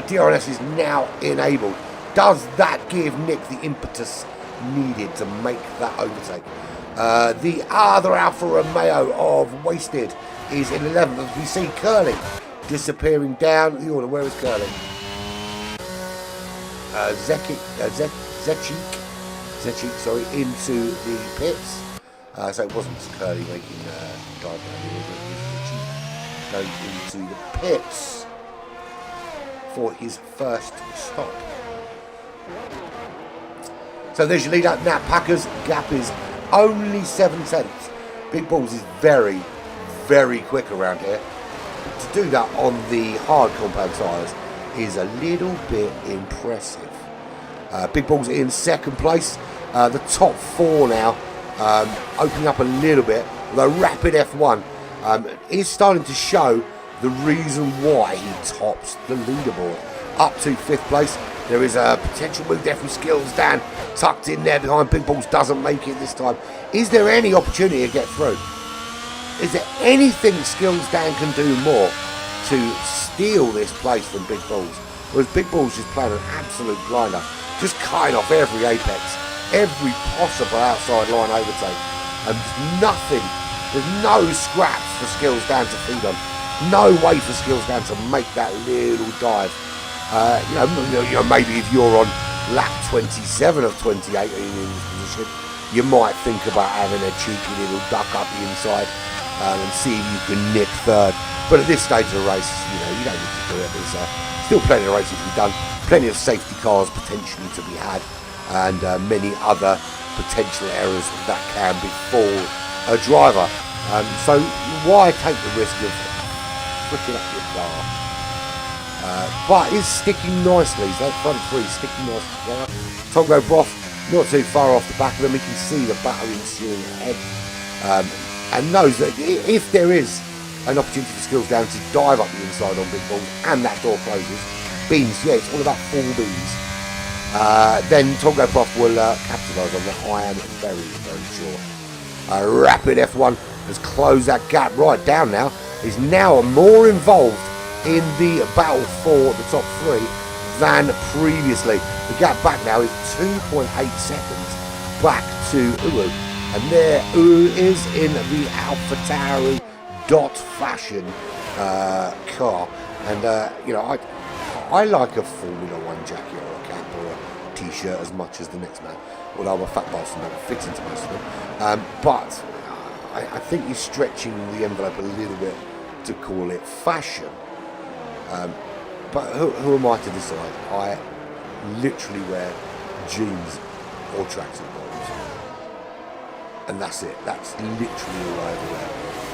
DRS is now enabled. Does that give Nick the impetus needed to make that overtake? The other Alfa Romeo of Wasted is in 11th. As we see Curly disappearing down the order. Where is Curly? Zechik, sorry, into the pits. So it wasn't Curly making dive down the order. It was Zechik going into the pits for his first stop. So there's your lead up now. Packers gap is only 7 tenths. Big Balls is very, very quick around here. To do that on the hard compound tyres is a little bit impressive. Big Balls in 2nd place. The top 4 now opening up a little bit. The Rapid F1 is starting to show the reason why he tops the leaderboard. Up to 5th place. There is a potential move there from Skills Dan, tucked in there behind Big Balls, doesn't make it this time. Is there any opportunity to get through? Is there anything Skills Dan can do more to steal this place from Big Balls? Whereas Big Balls just playing an absolute blinder, just cutting off every apex, every possible outside line overtake, and nothing. There's no scraps for Skills Dan to feed on. No way for Skills Dan to make that little dive. Maybe if you're on lap 27 of 28 in this position, you might think about having a cheeky little duck up the inside and see if you can nick 3rd. But at this stage of the race, you don't need to do it. There's still plenty of racing to be done, plenty of safety cars potentially to be had, and many other potential errors that can befall a driver. So why take the risk of flicking up your car? But it's sticking nicely. So that front 3 sticking nicely together. Tongo Broth not too far off the back of them. We can see the battle ensuing ahead, and knows that if there is an opportunity for Skills down to dive up the inside on Big Balls and that door closes, beans, yeah, it's all about 4 beans. Then Tongo Broth will capitalise on that. I am very, very sure. Rapid F1 has closed that gap right down now. Is now more involved in the battle for the top 3 than previously. The gap back now is 2.8 seconds back to Uru. And there Uru is in the AlphaTauri dot fashion car. And, I like a Formula 1 jacket or a cap or a t-shirt as much as the next man. Although I'm a fat bastard and don't fit into most of them. But I think you're stretching the envelope a little bit to call it fashion. But who am I to decide? I literally wear jeans or tracksuit bottoms, and that's it. That's literally all I ever wear.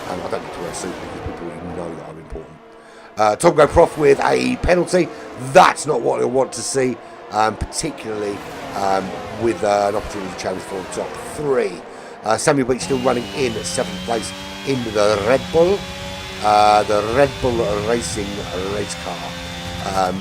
And I don't need to wear a suit because people even know that I'm important. Tom Go Prof with a penalty. That's not what I want to see, particularly with an opportunity to challenge for the top 3. Samuel Beach still running in 7th place in the Red Bull. The Red Bull Racing race car.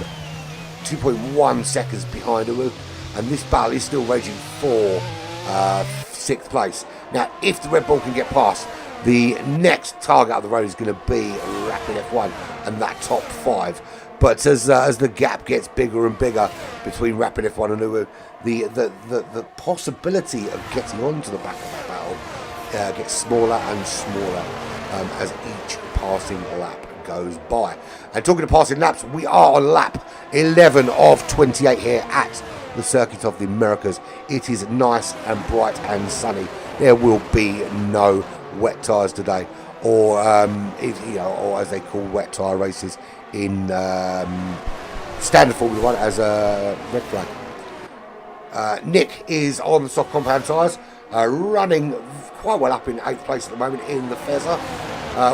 2.1 seconds behind Uwu, and this battle is still raging for 6th place. Now, if the Red Bull can get past, the next target of the road is going to be Rapid F1 and that top 5. But as the gap gets bigger and bigger between Rapid F1 and Uwu, the possibility of getting onto the back of that battle gets smaller and smaller as each passing lap goes by. And talking of passing laps, we are on lap 11 of 28 here at the Circuit of the Americas. It is nice and bright and sunny. There will be no wet tyres today, or or as they call wet tyre races in standard Formula 1 as a red flag. Nick is on the soft compound tyres, running quite well up in 8th place at the moment in the Fezzer.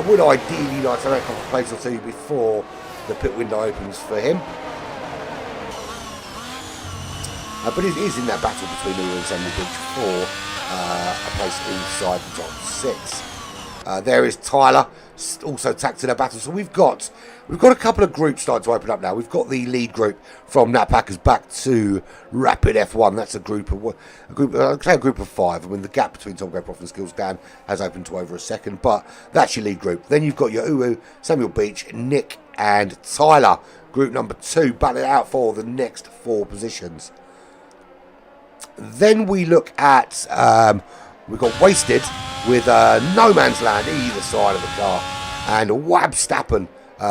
Would ideally like to make off a place or two before the pit window opens for him. But it is in that battle between Uwu and Samuel Beach for a place inside the top 6. There is Tyler, also tacked to the battle. So we've got a couple of groups starting to open up now. We've got the lead group from Nat Packers back to Rapid F1. That's a group of 5. I mean, the gap between Tom Go Prof and Skills Dan has opened to over a second, but that's your lead group. Then you've got your Uwu, Samuel Beach, Nick, and Tyler. Group number 2 battling it out for the next 4 positions. Then we look at we've got Wasted with no man's land either side of the car, and Wab Stappen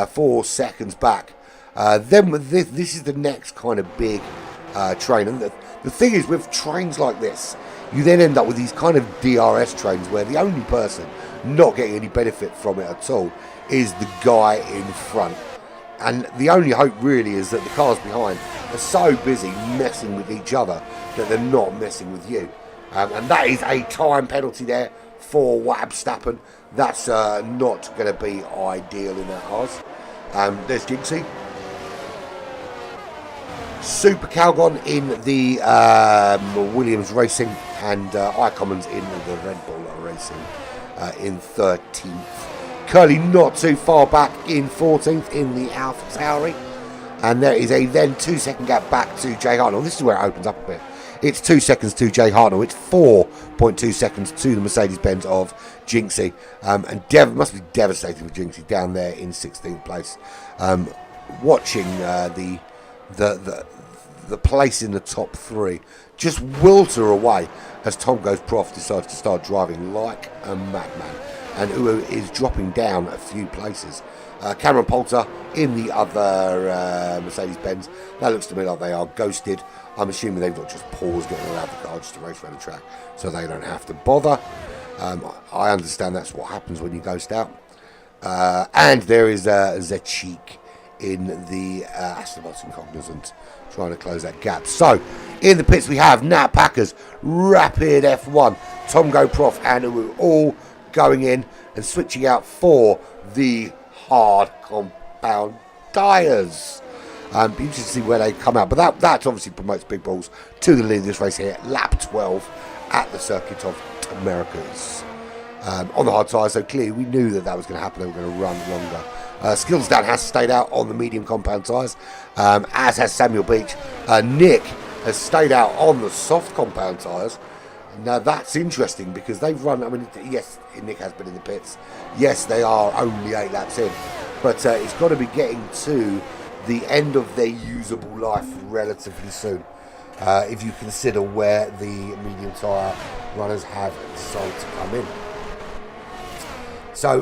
4 seconds back. Then with this is the next kind of big train, and the thing is with trains like this, you then end up with these kind of DRS trains where the only person not getting any benefit from it at all is the guy in front. And the only hope really is that the cars behind are so busy messing with each other that they're not messing with you. And that is a time penalty there for Wab Stappen. That's not going to be ideal in that cars. There's Jinxie. Super Calgon in the Williams Racing, and iCommons in the Red Bull Racing in 13th. Curly not too far back in 14th in the Alpha Tauri. And there is a then 2-second gap back to Jay Hartnell. This is where it opens up a bit. It's 2 seconds to Jay Hartnell. It's 4.2 seconds to the Mercedes-Benz of Jinxie. And must be devastating for Jinxie down there in 16th place. Watching the place in the top 3 just wilter away as Tom Goes Prof decides to start driving like a madman. And Uwu is dropping down a few places. Cameron Poulter in the other Mercedes-Benz. That looks to me like they are ghosted. I'm assuming they've not just paused getting allowed the car just to race around the track so they don't have to bother. I understand that's what happens when you ghost out. And there is Zechik in the Aston Martin Cognizant trying to close that gap. So, in the pits we have Nat Packers, Rapid F1, Tom Go Prof and Uwu all going in and switching out for the hard compound tyres. Be interesting to see where they come out, but that obviously promotes big balls to the lead of this race here, lap 12 at the Circuit of Americas. On the hard tyres, so clearly we knew that was going to happen. They were going to run longer. Skills Dan has stayed out on the medium compound tyres, as has Samuel Beach. Nick has stayed out on the soft compound tyres. Now that's interesting because they've run, I mean, yes, Nick has been in the pits. Yes, they are only 8 laps in. But it's got to be getting to the end of their usable life relatively soon. If you consider where the medium tyre runners have decided to come in. So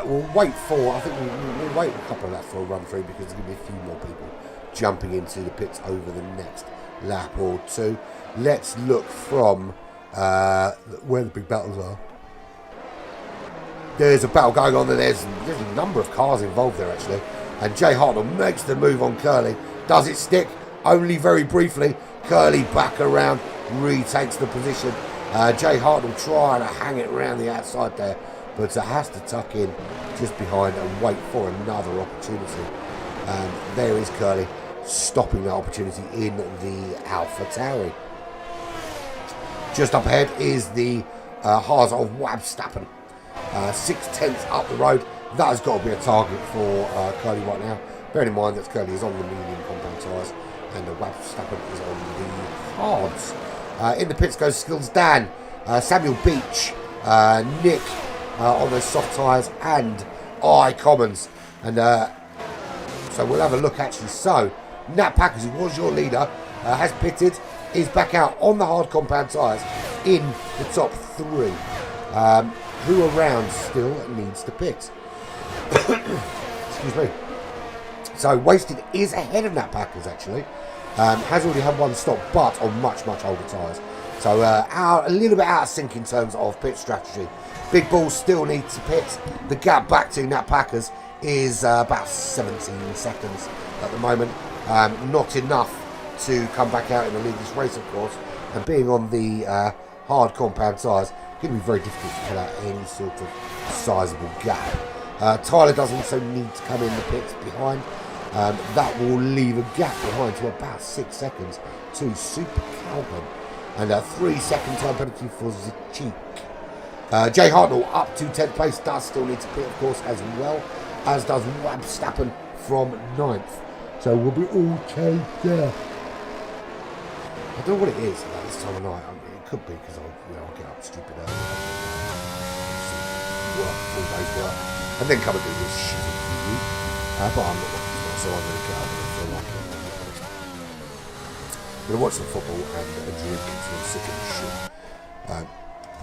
we'll wait for, I think we'll wait a couple of laps for a run through because there's going to be a few more people jumping into the pits over the next lap or 2. Let's look from where the big battles are. There's a battle going on, and there's a number of cars involved there actually. And Jay Hartnell makes the move on Curly. Does it stick? Only very briefly. Curly back around, retakes the position. Jay Hartnell trying to hang it around the outside there, but has to tuck in just behind and wait for another opportunity. There is Curly stopping that opportunity in the AlphaTauri. Just up ahead is the Haas of Wabstappen. 6/10 up the road. That has got to be a target for Curly right now. Bearing in mind that Curly is on the medium compound tyres and Wabstappen is on the hards. In the pits goes Skills Dan, Samuel Beach, Nick on those soft tyres, and I Commons. And so we'll have a look actually. So Nat Packers, who was your leader, has pitted, is back out on the hard compound tyres in the top 3. Who around still needs to pit? Excuse me. So Wasted is ahead of Nat Packers actually. Has already had one stop, but on much older tyres. So a little bit out of sync in terms of pit strategy. Big Balls still needs to pit. The gap back to Nat Packers is about 17 seconds at the moment. Not enough to come back out in the lead this race, of course. And being on the hard compound tyres, it's going to be very difficult to cut out any sort of sizable gap. Tyler does also need to come in the pits behind. That will leave a gap behind to about 6 seconds to Super Calvin. And a 3-second time penalty for Zachik. Jay Hartnell up to 10th place, does still need to pit, of course, as well, as does Wabstappen from 9th. So we'll be all okay there. I don't know what it is about this time of night. I mean, it could be because I'll get up stupid early. Work, full day's work, and then come and do this shit for you. But I'm not looking for it, so I'm going to get up and feel like it. I'm going to watch some football and drink until I'm sick of the shit.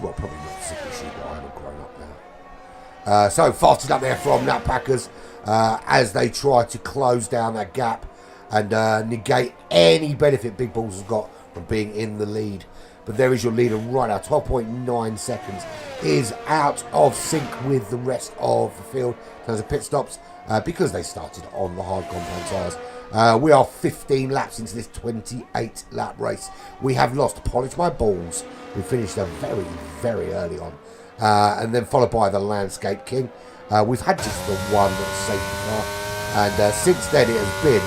Well, probably not sick of the shit, but I haven't grown up now. So fasted up there from Nat Packers as they try to close down that gap and negate any benefit Big Balls has got from being in the lead. But there is your leader right now. 12.9 seconds is out of sync with the rest of the field in terms of pit stops because they started on the hard compound tyres. We are 15 laps into this 28 lap race. We have lost Polish My Balls, who finished there very early on. And then followed by the Landscape King. We've had just the one safety car. And since then it has been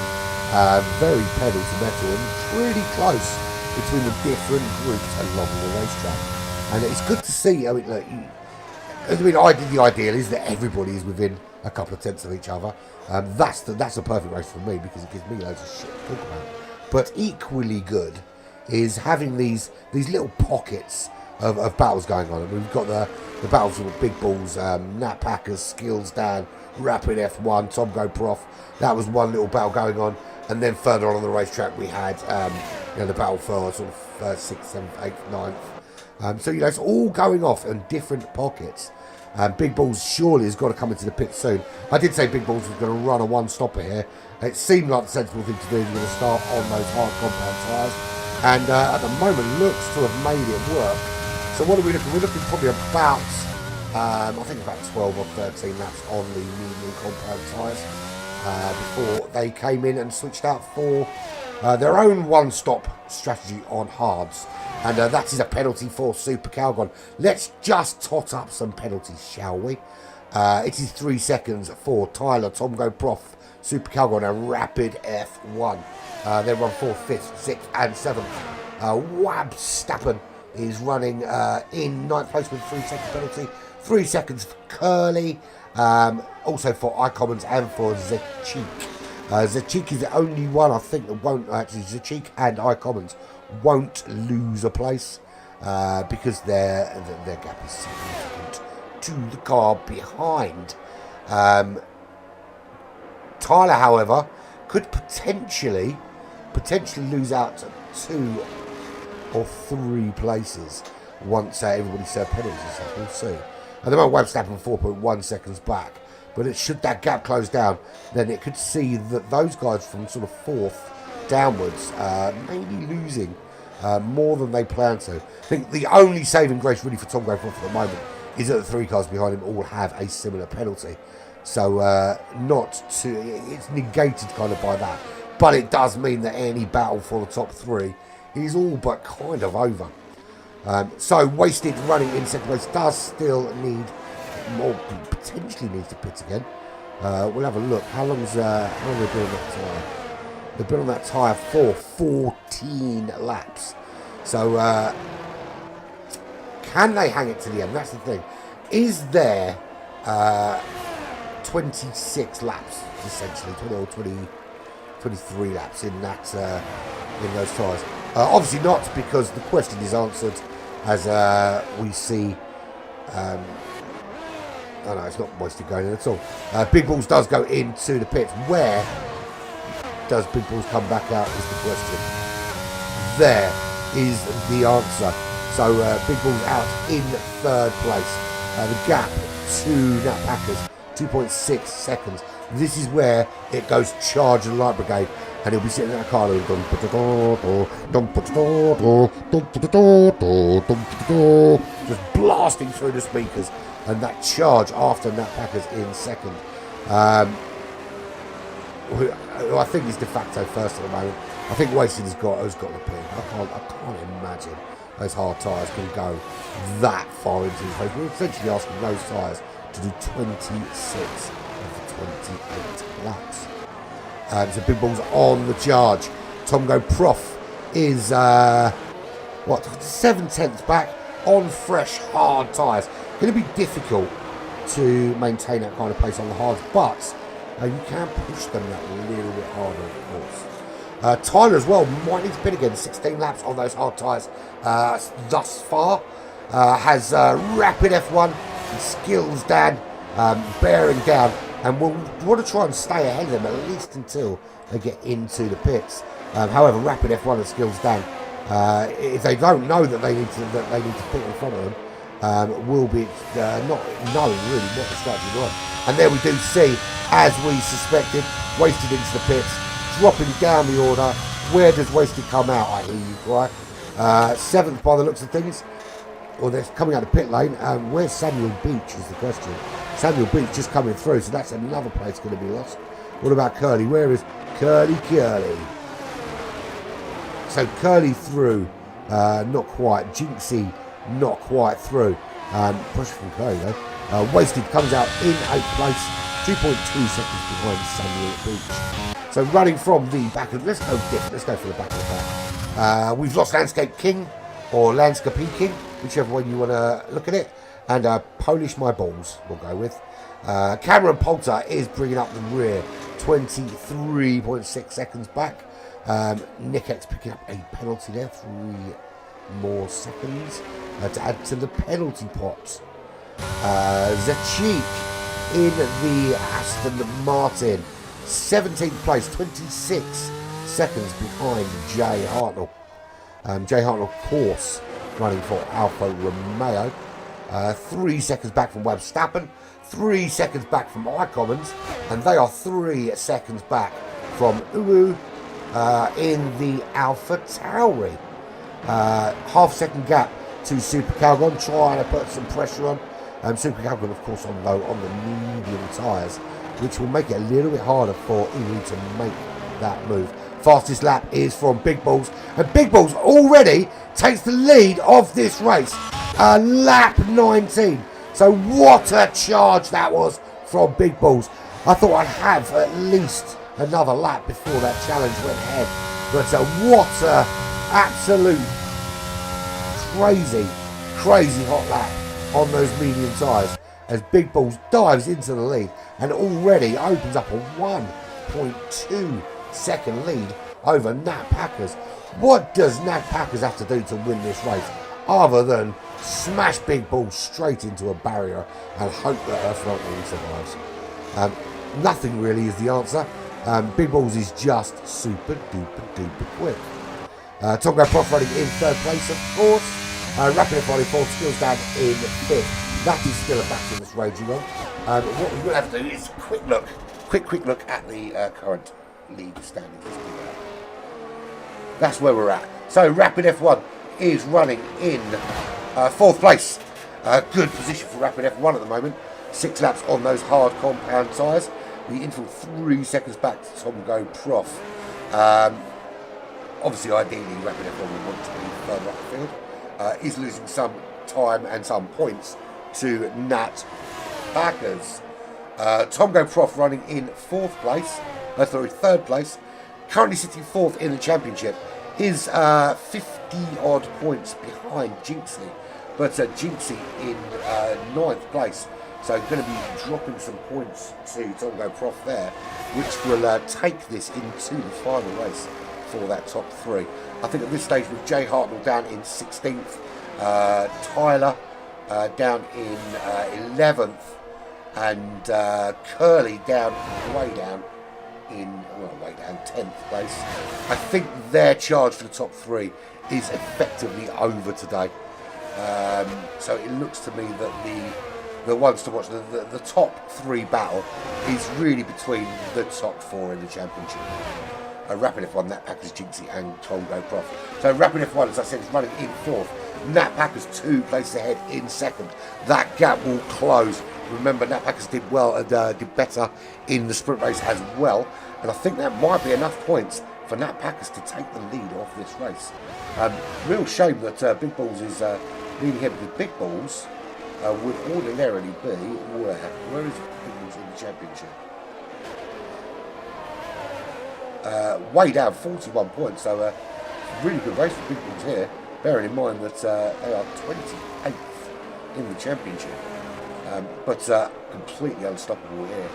very pedal to metal and really close between the different groups along the racetrack. And it's good to see. I mean, look, the ideal is that everybody is within a couple of tenths of each other. That's a perfect race for me because it gives me loads of shit to talk about. But equally good is having these little pockets of battles going on. And we've got the battles with Big Balls, Nat Packers, Skills Dan, Rapid F1, Tom Go Prof. That was one little battle going on. And then further on the racetrack we had the battle for sort of 6th, 7th, 8th, 9th. So it's all going off in different pockets. Big Balls surely has got to come into the pit soon. I did say Big Balls was going to run a one-stopper here. It seemed like the sensible thing to do. We're going to start on those hard compound tyres. And at the moment looks to have made it work. So what are we looking? We're looking probably about, I think about 12 or 13 laps on the medium compound tyres before they came in and switched out for their own one-stop strategy on hards. And that is a penalty for Super Calgon. Let's just tot up some penalties, shall we? It is 3 seconds for Tyler, Tom Go Prof, Super Calgon, and Rapid F1. They run 4th, 5th, 6th, and 7th. Wabstappen is running in 9th place with 3-second penalty. 3 seconds for Curly. Also for iCommons and for Zachik. Zachik is the only one I think that won't actually. Zachik and iCommons won't lose a place because their gap is significant to the car behind. Tyler, however, could potentially lose out to 2 or 3 places once everybody served penalties. We'll see. At the moment, Wabstappen 4.1 seconds back. But should that gap close down, then it could see that those guys from sort of 4th downwards may be losing more than they plan to. I think the only saving grace really for Tom Go Prof at the moment is that the 3 cars behind him all have a similar penalty. So it's negated kind of by that. But it does mean that any battle for the top 3 is all but kind of over. So Wasted running in 2nd place does still need more potentially needs to pit again. We'll have a look. How long have they been on that tyre? They've been on that tyre for 14 laps. So can they hang it to the end? That's the thing. Is there 26 laps essentially, 20 or 23 laps in that in those tyres? Obviously not, because the question is answered as we see. Oh no, it's not wasted going in at all. Big Balls does go into the pits. Where does Big Balls come back out is the question. There is the answer. So Big Balls out in third place. The gap to Nat Packers, 2.6 seconds. This is where it goes charge the light brigade, and he'll be sitting in that car just blasting through the speakers, and that charge after Nat Packers in second. Who I think is de facto first at the moment. I think Wasted has got the pin. I can't imagine those hard tyres can go that far into his race. We're essentially asking those tyres to do 26 of the 28 laps. So Big Balls on the charge. Tomgo Prof is 7/10 back on fresh hard tyres. Going to be difficult to maintain that kind of pace on the hards, but you can push them that little bit harder, of course. Tyler as well might need to pit again. 16 laps on those hard tyres thus far. Has rapid F1 and skills down, bearing down, and we'll want to try and stay ahead of them at least until they get into the pits. However, rapid F1 and skills down, if they don't know that they need to pit in front of them, will be not knowing really what the strategy was. And there we do see, as we suspected, Wasted into the pits, dropping down the order. Where does Wasted come out? I hear you cry. 7th by the looks of things. Well, they're coming out of the pit lane. Where's Samuel Beach is the question. Samuel Beach just coming through, so that's another place going to be lost. What about Curly? Where is Curly? So Curly through, not quite. Jinxie not quite through. Push from Curly though. Wasted comes out in 8th place, 2.2 seconds behind Samuel Beach. So running from the back of, let's go for the back of the pack. We've lost Landscape King, or Landscape King, whichever one you want to look at it, and Polish My Balls we'll go with. Cameron Poulter is bringing up the rear, 23.6 seconds back. Nick X picking up a penalty there, 3 more seconds to add to the penalty pot. Zachik in the Aston Martin, 17th place, 26 seconds behind Jay Hartnell. Jay Hartnell, of course, running for Alfa Romeo. 3 seconds back from Webstappen, 3 seconds back from iCommons, and they are 3 seconds back from Uwu in the Alpha Tauri. Half-second gap to Super Calgon, trying to put some pressure on. Super Calgon, of course, on the medium tyres, which will make it a little bit harder for Uwu to make that move. Fastest lap is from Big Balls, and Big Balls already takes the lead of this race. Lap 19. So what a charge that was from Big Balls. I thought I'd have at least another lap before that challenge went ahead. But what a absolute crazy hot lap on those medium tyres as Big Balls dives into the lead and already opens up a 1.2 second lead over Nat Packers. What does Nat Packers have to do to win this race other than smash Big Balls straight into a barrier and hope that her front wing survives? Nothing really is the answer. Big Balls is just super duper quick. Tonga Prof running in 3rd place, of course. Rapid F1 4th, skills down in 5th. That is still a battle that's raging on. What we're going to have to do is quick look at the current lead standings. That's where we're at. So Rapid F1 is running in 4th place. Good position for Rapid F1 at the moment. 6 laps on those hard compound tyres. The infield 3 seconds back to Tomgo Prof. Obviously, ideally, Rapid F1 would want to be further up the field. Is losing some time and some points to Nat Packers. Tongo Prof running in third place. Currently sitting fourth in the championship. Is 50 odd points behind Jinxie. But Jinxie in ninth place. So going to be dropping some points to Tongo Prof there, which will take this into the final race for that top three. I think at this stage with Jay Hartnell down in 16th, Tyler down in 11th, and Curly way down in 10th place. I think their charge for the top three is effectively over today. So it looks to me that the ones to watch, the top three battle is really between the top four in the championship. Rapid F1, Nat Packers, Jinxie and Tongo Prof. So Rapid F1, as I said, is running in fourth. Nat Packers 2 places ahead in second. That gap will close. Remember, Nat Packers did well and did better in the sprint race as well. And I think that might be enough points for Nat Packers to take the lead off this race. Real shame that Big Balls is leading ahead, because Big Balls would ordinarily be where is Big Balls in the championship? Way down, 41 points. So really good race for Big Balls here. Bearing in mind that they are 28th in the championship, but completely unstoppable here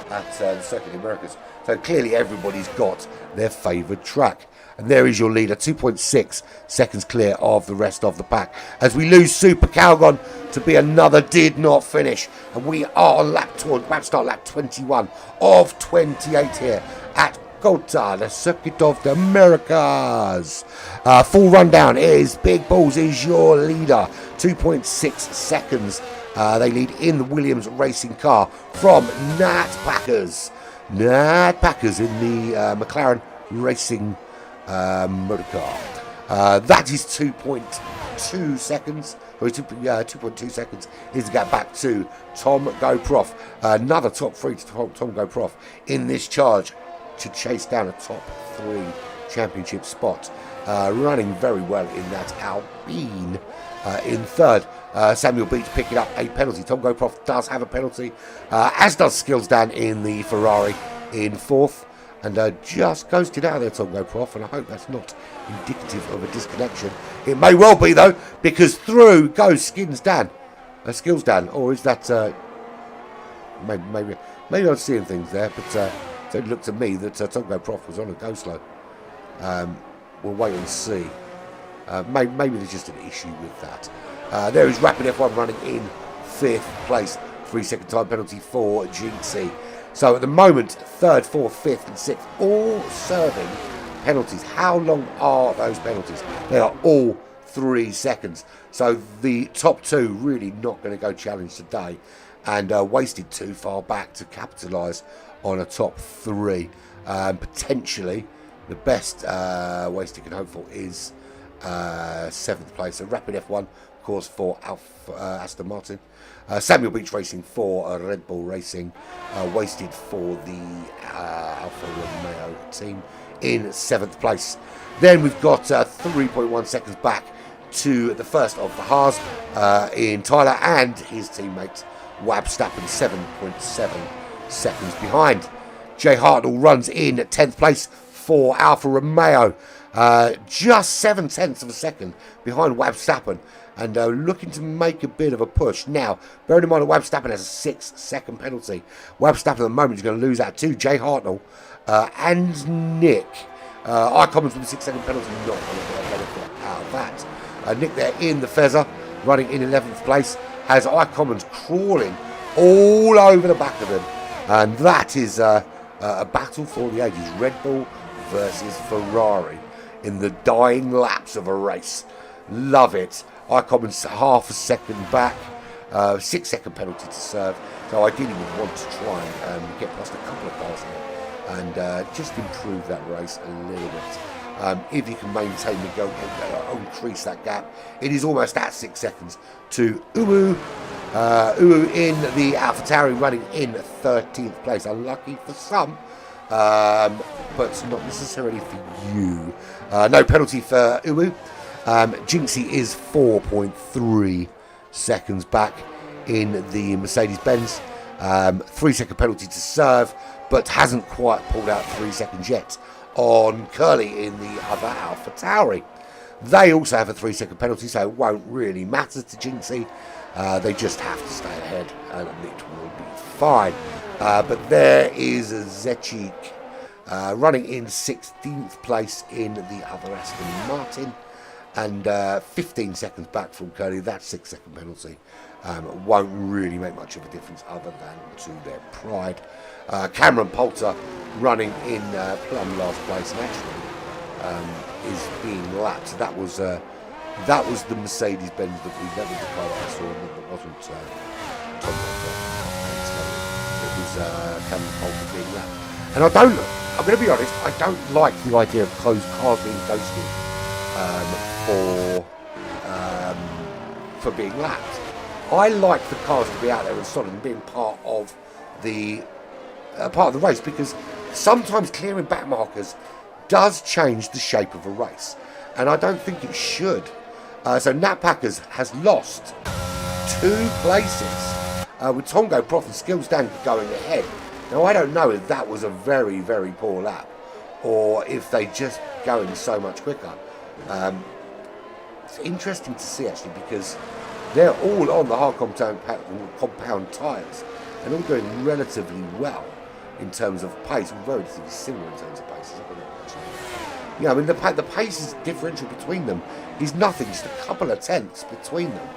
at the Circuit of the Americas. So clearly everybody's got their favoured track. And there is your leader, 2.6 seconds clear of the rest of the pack. As we lose Super Calgon to be another did not finish. And we are on lap 21 of 28 here at Kota, the Circuit of the Americas. Full rundown is Big Balls is your leader, 2.6 seconds. They lead in the Williams racing car from Nat Packers. Nat Packers in the McLaren racing motor car. That is 2.2 seconds. 2.2 seconds is to get back to Tom Go Prof. Another top three to Tom Go Prof in this charge to chase down a top three championship spot. Running very well in that Alpine in third. Samuel Beach picking up a penalty. Tom Go Prof does have a penalty, as does Skills Dan in the Ferrari in fourth. And just ghosted out there, Tom Go Prof, and I hope that's not indicative of a disconnection. It may well be, though, because through goes Skills Dan, or is that maybe I'm seeing things there, but so it looked to me that Tom Go Prof was on a go slow. We'll wait and see. Maybe there's just an issue with that. There is Rapid F1 running in fifth place. 3-second time penalty for Jinxie. So at the moment, third, fourth, fifth and sixth, all serving penalties. How long are those penalties? They are all 3 seconds. So the top two really not going to go challenge today, and wasted too far back to capitalise on a top three. Potentially the best wasted can hope for is seventh place. So Rapid F1, of course, for Aston Martin. Samuel Beach Racing for Red Bull Racing. Wasted for the Alfa Romeo team in seventh place. Then we've got 3.1 seconds back to the first of the Haas in Tyler and his teammate Wab Stappen, 7.7 seconds behind. Jay Hartnell runs in 10th place for Alfa Romeo, just 0.7 of a second behind Wab Stappen, and looking to make a bit of a push. Now, bearing in mind that Wab Stappen has a 6-second penalty. Wab Stappen at the moment is going to lose that to Jay Hartnell and Nick. Icommons with a 6-second penalty, not going to get a benefit out of that. Nick there in the Fezzer, running in 11th place, has Icommons crawling all over the back of him. And that is a battle for the ages. Red Bull versus Ferrari in the dying laps of a race. Love it. Icommons half a second back. 6-second penalty to serve. So ideally would want to try and get past a couple of cars here and just improve that race a little bit. If you can maintain the go, increase that gap. It is almost at 6 seconds to Uwu. Uwu in the AlphaTauri running in 13th place. Unlucky for some, but not necessarily for you. No penalty for Uwu. Jinxie is 4.3 seconds back in the Mercedes-Benz. 3-second penalty to serve, but hasn't quite pulled out 3 seconds yet on Curly in the other AlphaTauri. They also have a 3-second penalty, so it won't really matter to Jinxie. They just have to stay ahead and it will be fine. But there is Zechik running in 16th place in the other Aston Martin, and 15 seconds back from Curly. That 6-second penalty won't really make much of a difference other than to their pride. Cameron Poulter running in plumb last place, and actually is being lapped. That was the Mercedes-Benz that was the car that I saw, that wasn't Tom Walker. It was Cameron Poulter being lapped. And I'm going to be honest, I don't like the idea of closed cars being ghosted for being lapped. I like the cars to be out there and solid and being part of the race, because sometimes clearing back markers does change the shape of a race, and I don't think it should. So Nat Packers has lost 2 places with Tongo Prof and Skills Dan going ahead. Now I don't know if that was a very, very poor lap or if they just going so much quicker. It's interesting to see actually, because they're all on the hard compound tyres and all doing relatively well in terms of pace, relatively similar in terms of pace. Yeah, I mean the pace differential between them is nothing, just a couple of tenths between them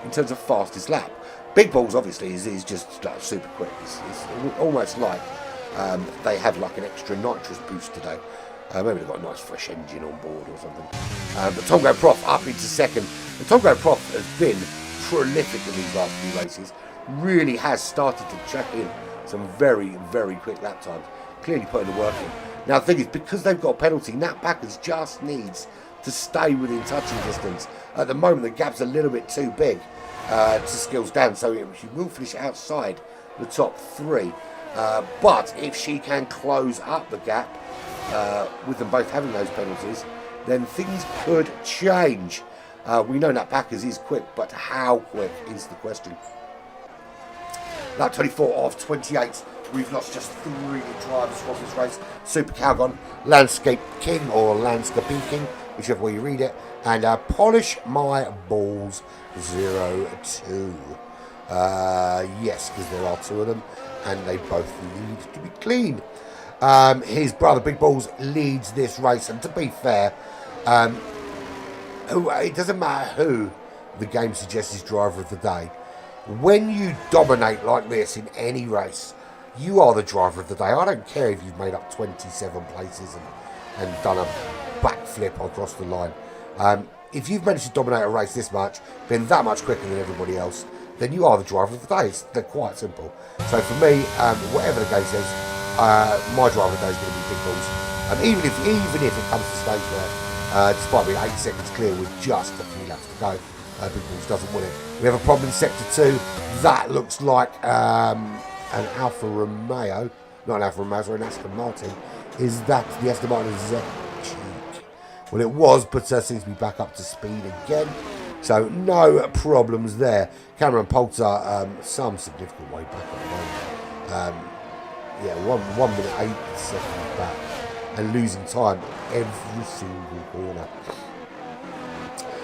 in terms of fastest lap. Big Balls obviously is just like, super quick. It's almost like they have like an extra nitrous boost today. Maybe they've got a nice fresh engine on board or something. But Tongo Prof up into second. And Tongo Prof has been prolific in these last few races. Really has started to check in some very, very quick lap times. Clearly putting the work in. Now the thing is, because they've got a penalty, Nat Packers just needs to stay within touching distance. At the moment the gap's a little bit too big to Skills Dan, so she will finish outside the top 3. But if she can close up the gap with them both having those penalties, then things could change. We know Nat Packers is quick, but how quick is the question. Lap 24 of 28. We've lost just 3 drivers from this race. Super Calgon, Landscape King or Landscape King, whichever way you read it, and Polish My Balls 02. Yes, because there are 2 of them, and they both need to be clean. His brother Big Balls leads this race, and to be fair, it doesn't matter who the game suggests is driver of the day. When you dominate like this in any race, you are the driver of the day. I don't care if you've made up 27 places and done a backflip across the line. If you've managed to dominate a race this much, been that much quicker than everybody else, then you are the driver of the day. They're quite simple. So for me, whatever the game says, my driver of the day is going to be Big Balls. Even if it comes to the stage where, despite being 8 seconds clear with just a few laps to go, Big Balls doesn't win it. We have a problem in Sector 2. That looks like an Alfa Romeo, not an Alfa Romeo, sorry, an Aston Martin. Is that the Aston Martin Zechik? Well, it was, but seems to be back up to speed again. So no problems there. Cameron Poulter, some significant way back at the moment. Yeah, 1 minute 8 seconds back and losing time every single corner.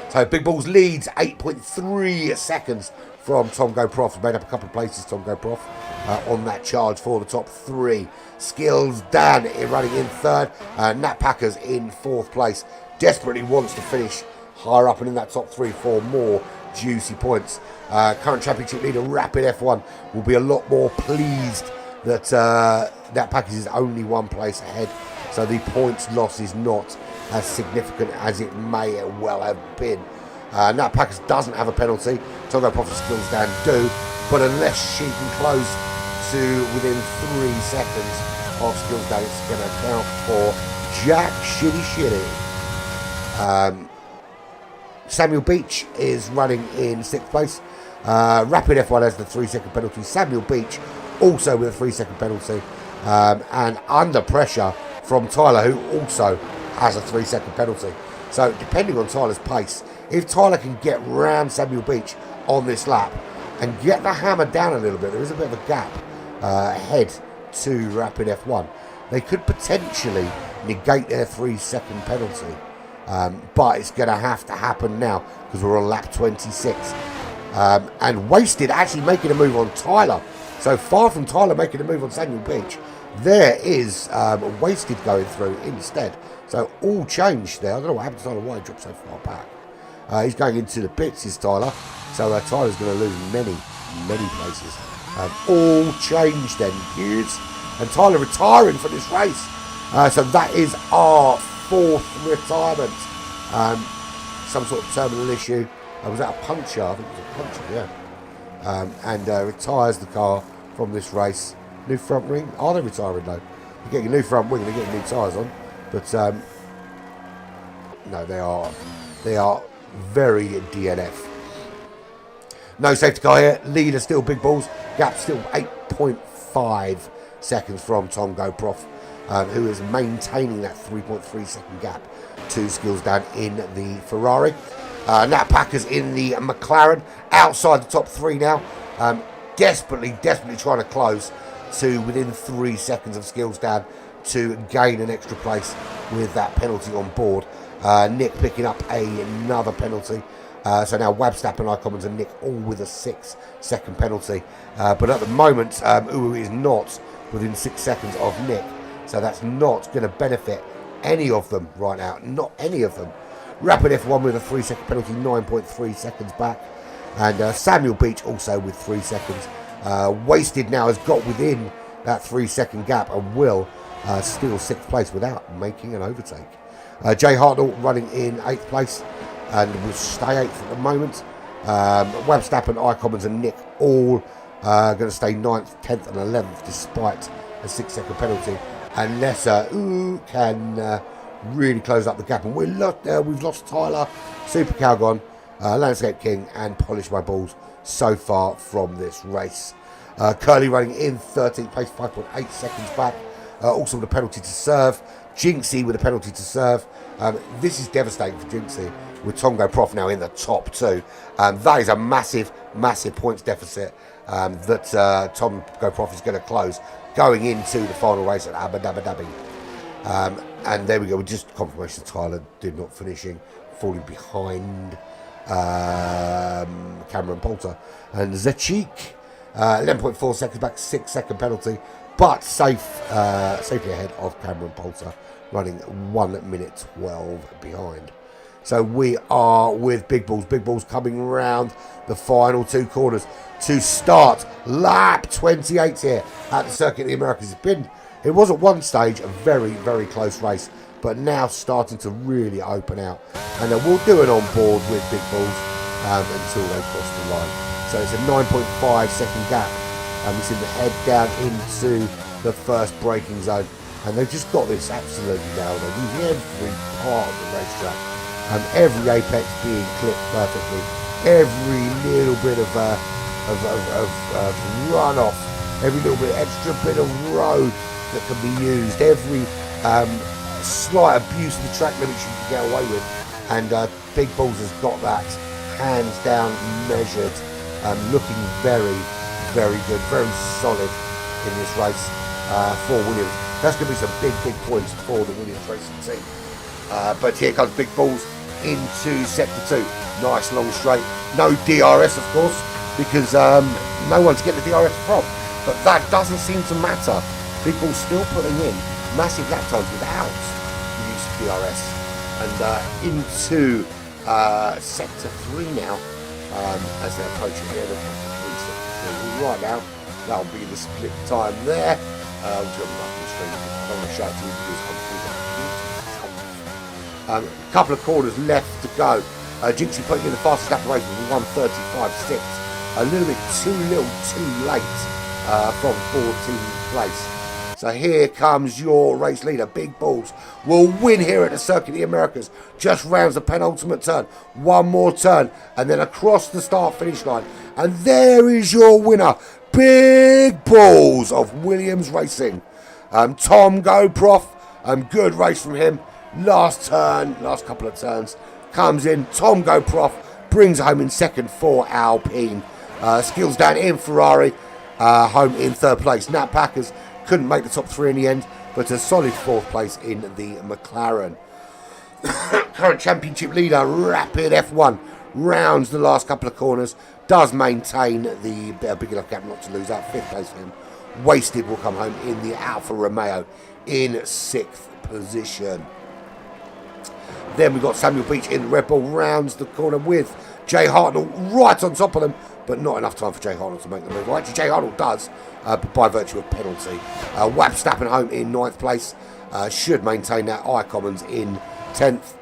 So Big Balls leads 8.3 seconds from Tongo Prof. Made up a couple of places, Tongo Prof, on that charge for the top 3. Skills Dan running in 3rd. Nat Packers in 4th place. Desperately wants to finish higher up and in that top 3 for more juicy points. Current championship leader Rapid F1 will be a lot more pleased that Nat Packers is only 1 place ahead. So the points loss is not as significant as it may well have been. Nat Packers doesn't have a penalty. Tongo Profit Skills Dan do, but unless she can close to within 3 seconds of Skills Dan, it's going to count for Jack Shitty. Samuel Beach is running in 6th place. Rapid F1 has the 3-second penalty. Samuel Beach also with a 3-second penalty, and under pressure from Tyler, who also has a 3-second penalty. So depending on Tyler's pace, if Tyler can get round Samuel Beach on this lap and get the hammer down a little bit. There is a bit of a gap ahead to Rapid F1. They could potentially negate their 3-second penalty, but it's going to have to happen now because we're on lap 26. And Wasted actually making a move on Tyler. So far from Tyler making a move on Samuel Beach, there is Wasted going through instead. So all changed there. I don't know what happened to Tyler, why he dropped so far back. He's going into the pits, is Tyler. So Tyler's going to lose many places. All changed then, kids. And Tyler retiring for this race. So that is our 4th retirement. Some sort of terminal issue. Was that a puncture? I think it was a puncture, yeah. And retires the car from this race. New front wing. Are they retiring though? You're getting a new front wing and they're getting new tyres on. But no, they are very DNF. No safety car here. Leader still Big Balls. Gap still 8.5 seconds from Tom Goproff, who is maintaining that 3.3 second gap to Skills Down in the Ferrari. Nat Packer's in the McLaren, outside the top 3 now. Desperately trying to close to within 3 seconds of Skills Down to gain an extra place with that penalty on board. Nick picking up another penalty. So now Wabstap and Icommons and Nick all with a 6-second penalty. But at the moment, Uwu is not within 6 seconds of Nick. So that's not going to benefit any of them right now. Not any of them. Rapid F1 with a 3-second penalty, 9.3 seconds back. And Samuel Beach also with 3 seconds. Wasted now has got within that 3-second gap and will steal 6th place without making an overtake. Jay Hartnell running in 8th place and will stay 8th at the moment. Webstappen, Icommons and Nick all going to stay 9th, 10th and 11th despite a 6-second penalty. Unless can really close up the gap. And we've lost Tyler, Super Calgon, Landscape King and Polish My Balls so far from this race. Curly running in 13th place, 5.8 seconds back. Also with a penalty to serve. Jinxie with a penalty to serve. This is devastating for Jinxie with Tongo Prof now in the top 2. That is a massive points deficit that Tom Goprof is going to close going into the final race at Abu Dhabi. And there we go, just confirmation Tyler did not finishing, falling behind Cameron Poulter. And Zechik, 11.4 seconds back, 6-second penalty, but safely ahead of Cameron Poulter, running 1 minute 12 behind. So we are with Big Balls. Big Balls coming round the final 2 corners to start lap 28 here at the Circuit of the Americas. It was at one stage a very close race, but now starting to really open out. And we'll do it on board with Big Balls until they cross the line. So it's a 9.5 second gap. And we see the head down into the first braking zone. And they've just got this absolutely nailed. They're using every part of the racetrack. Every apex being clipped perfectly. Every little bit of runoff. Every little bit extra bit of road that can be used. Every slight abuse of the track limits you can get away with. And Big Balls has got that hands down measured. Looking very good, very solid in this race for Williams. That's going to be some big points for the Williams racing team. But here comes Big Balls into sector 2. Nice long straight. No DRS, of course, because no one's getting the DRS from. But that doesn't seem to matter. Big Balls still putting in massive lap times without the use of DRS. And into sector 3 now, as they're approaching here. Right now, that'll be the split time there. Which I'm not going to show it to you because a couple of corners left to go. Jinxie putting in the fastest lap of the race with 1:35.6. A little bit too late from 14th place. So here comes your race leader, Big Balls. Will win here at the Circuit of the Americas. Just rounds the penultimate turn. One more turn. And then across the start-finish line. And there is your winner, Big Balls of Williams Racing. Tom Goprof. Good race from him. Last couple of turns. Comes in. Tom Goprof brings it home in second for Alpine. Skills down in Ferrari, home in third place. Nat Packers couldn't make the top 3 in the end, but a solid 4th place in the McLaren. Current championship leader, Rapid F1, rounds the last couple of corners, does maintain the big enough gap not to lose out. 5th place for him. Wasted will come home in the Alfa Romeo in 6th position. Then we've got Samuel Beach in the Red Bull, rounds the corner with Jay Hartnell right on top of them, but not enough time for Jay Hartnell to make the move. Well, actually, Jay Hartnell does, but by virtue of penalty. Wapstappen home in 9th place, should maintain that. Commons in 10th,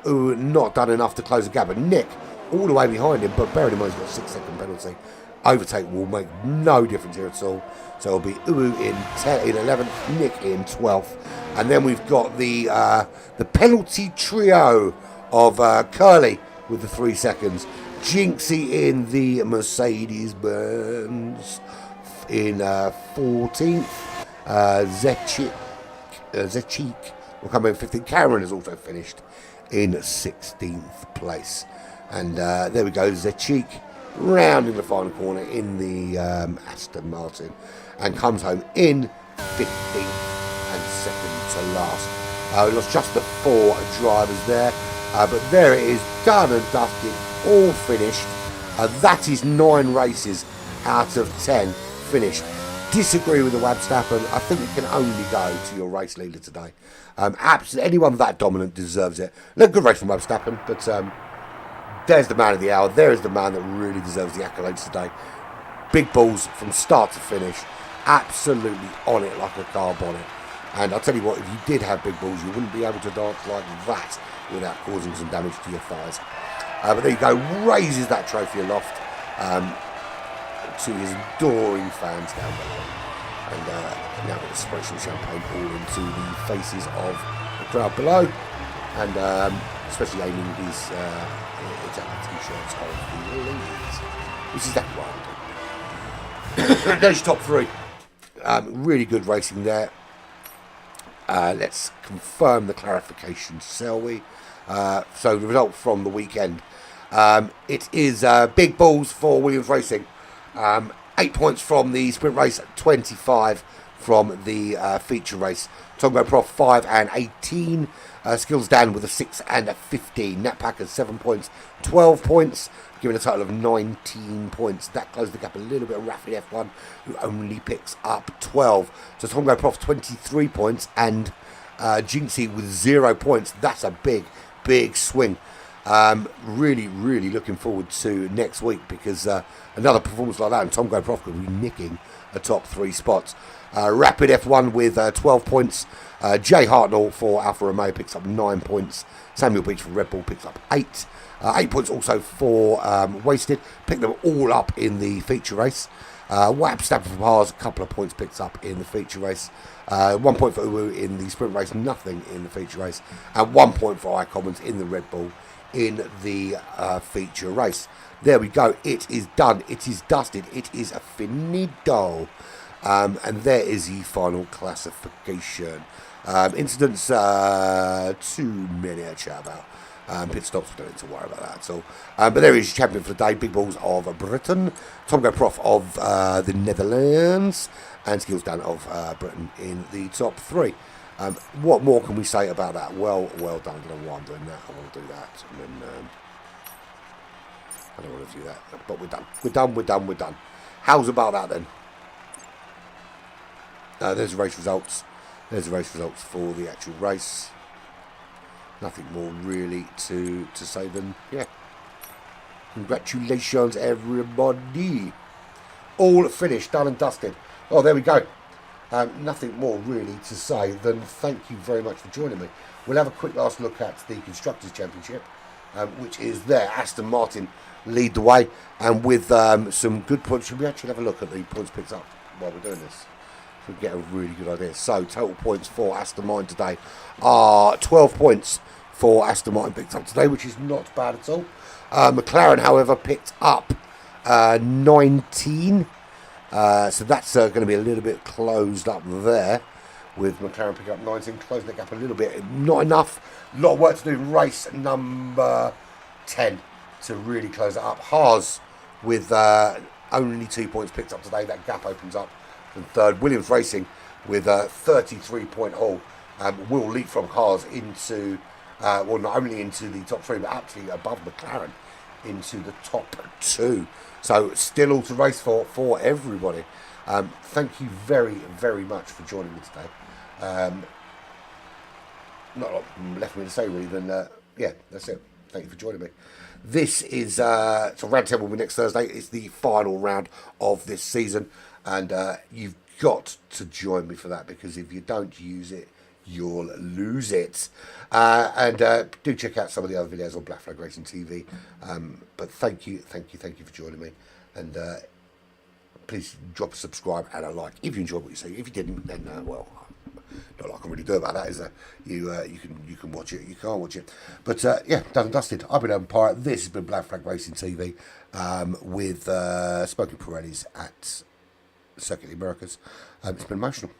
who not done enough to close the gap. And Nick all the way behind him, but bearing in mind he's got a 6-second penalty. Overtake will make no difference here at all. So it'll be Uwu in 11th, Nick in 12th. And then we've got the penalty trio of Curly with the 3 seconds. Jinxie in the Mercedes-Benz in 14th. Zechik will come in 15th. Cameron has also finished in 16th place. And there we go, Zechik rounding the final corner in the Aston Martin and comes home in 15th and second to last. We lost just the 4 drivers there, but there it is, done and dusted, all finished. That is 9 races out of 10 finished. Disagree with the Wabstappen. I think it can only go to your race leader today. Absolutely, anyone that dominant deserves it. Look, good race from Wabstappen, but there's the man of the hour. There is the man that really deserves the accolades today. Big balls from start to finish. Absolutely on it like a car bonnet. And I'll tell you what, if you did have big balls, you wouldn't be able to dance like that without causing some damage to your thighs. But there you go, raises that trophy aloft to his adoring fans down below. And now going to spray some champagne all into the faces of the crowd below. And especially aiming his exactly t-shirts of the ladies. Which is exactly what I'm doing. There's your top 3. Really good racing there. Let's confirm the clarification, shall we? So the result from the weekend. It is big balls for Williams Racing. 8 points from the sprint race, 25 from the feature race. Tongo Prof 5 and 18. Skills Dan with a 6 and a 15. Nat Packers 7 points, 12 points, giving a total of 19 points. That closed the gap a little bit. Rapid F1, who only picks up 12. So Tongo Prof 23 points and Jinxie with 0 points. That's a big swing. Really looking forward to next week because another performance like that and Tom Go Prof could be nicking a top 3 spots. Rapid F1 with 12 points. Jay Hartnell for Alfa Romeo picks up 9 points. Samuel Beach for Red Bull picks up 8. 8 points also for Wasted. Picked them all up in the feature race. Wapstappen for Haas, a couple of points picked up in the feature race. 1 point for Uwu in the sprint race, nothing in the feature race. And 1 point for Commons in the Red Bull in the feature race. There we go. It is done. It is dusted. It is a finito. And there is the final classification. Incidents, too many to chat about. Pit stops, we don't need to worry about that at all. But there is champion for the day. Big Balls of Britain. Tongo Prof of the Netherlands. And Skills Dan of Britain in the top 3. What more can we say about that? Well done. I don't know why I'm doing that. I want to do that. And then, I don't want to do that. But we're done. We're done. How's about that then? There's the race results. There's the race results for the actual race. Nothing more really to say than, yeah. Congratulations, everybody. All finished, done and dusted. Oh, there we go. Nothing more really to say than thank you very much for joining me. We'll have a quick last look at the Constructors' Championship, which is there. Aston Martin lead the way, and with some good points. Should we actually have a look at the points picked up while we're doing this? So we get a really good idea. So total points for Aston Martin today are 12 points for Aston Martin picked up today, which is not bad at all. McLaren, however, picked up 19. So that's going to be a little bit closed up there, with McLaren picking up 19, closing the gap a little bit. Not enough. A lot of work to do in race number 10 to really close it up. Haas with only 2 points picked up today. That gap opens up from third. Williams Racing with a 33-point haul will leapfrog cars into, well, not only into the top three, but actually above McLaren into the top two. So still all to race for everybody. Thank you very, very much for joining me today. Not a lot left for me to say really than, yeah, that's it. Thank you for joining me. This is, so round 10 will be next Thursday. It's the final round of this season. And you've got to join me for that, because if you don't use it, you'll lose it. And do check out some of the other videos on Black Flag Racing TV. But thank you for joining me. And please drop a subscribe and a like if you enjoyed what you see. If you didn't, then well, not a lot I can really do about that, is there? You can watch it, you can't watch it. But yeah, done and dusted. I've been Open Pirate. This has been Black Flag Racing TV with Smoking Pirellis at Circuit of the Americas. It's been emotional.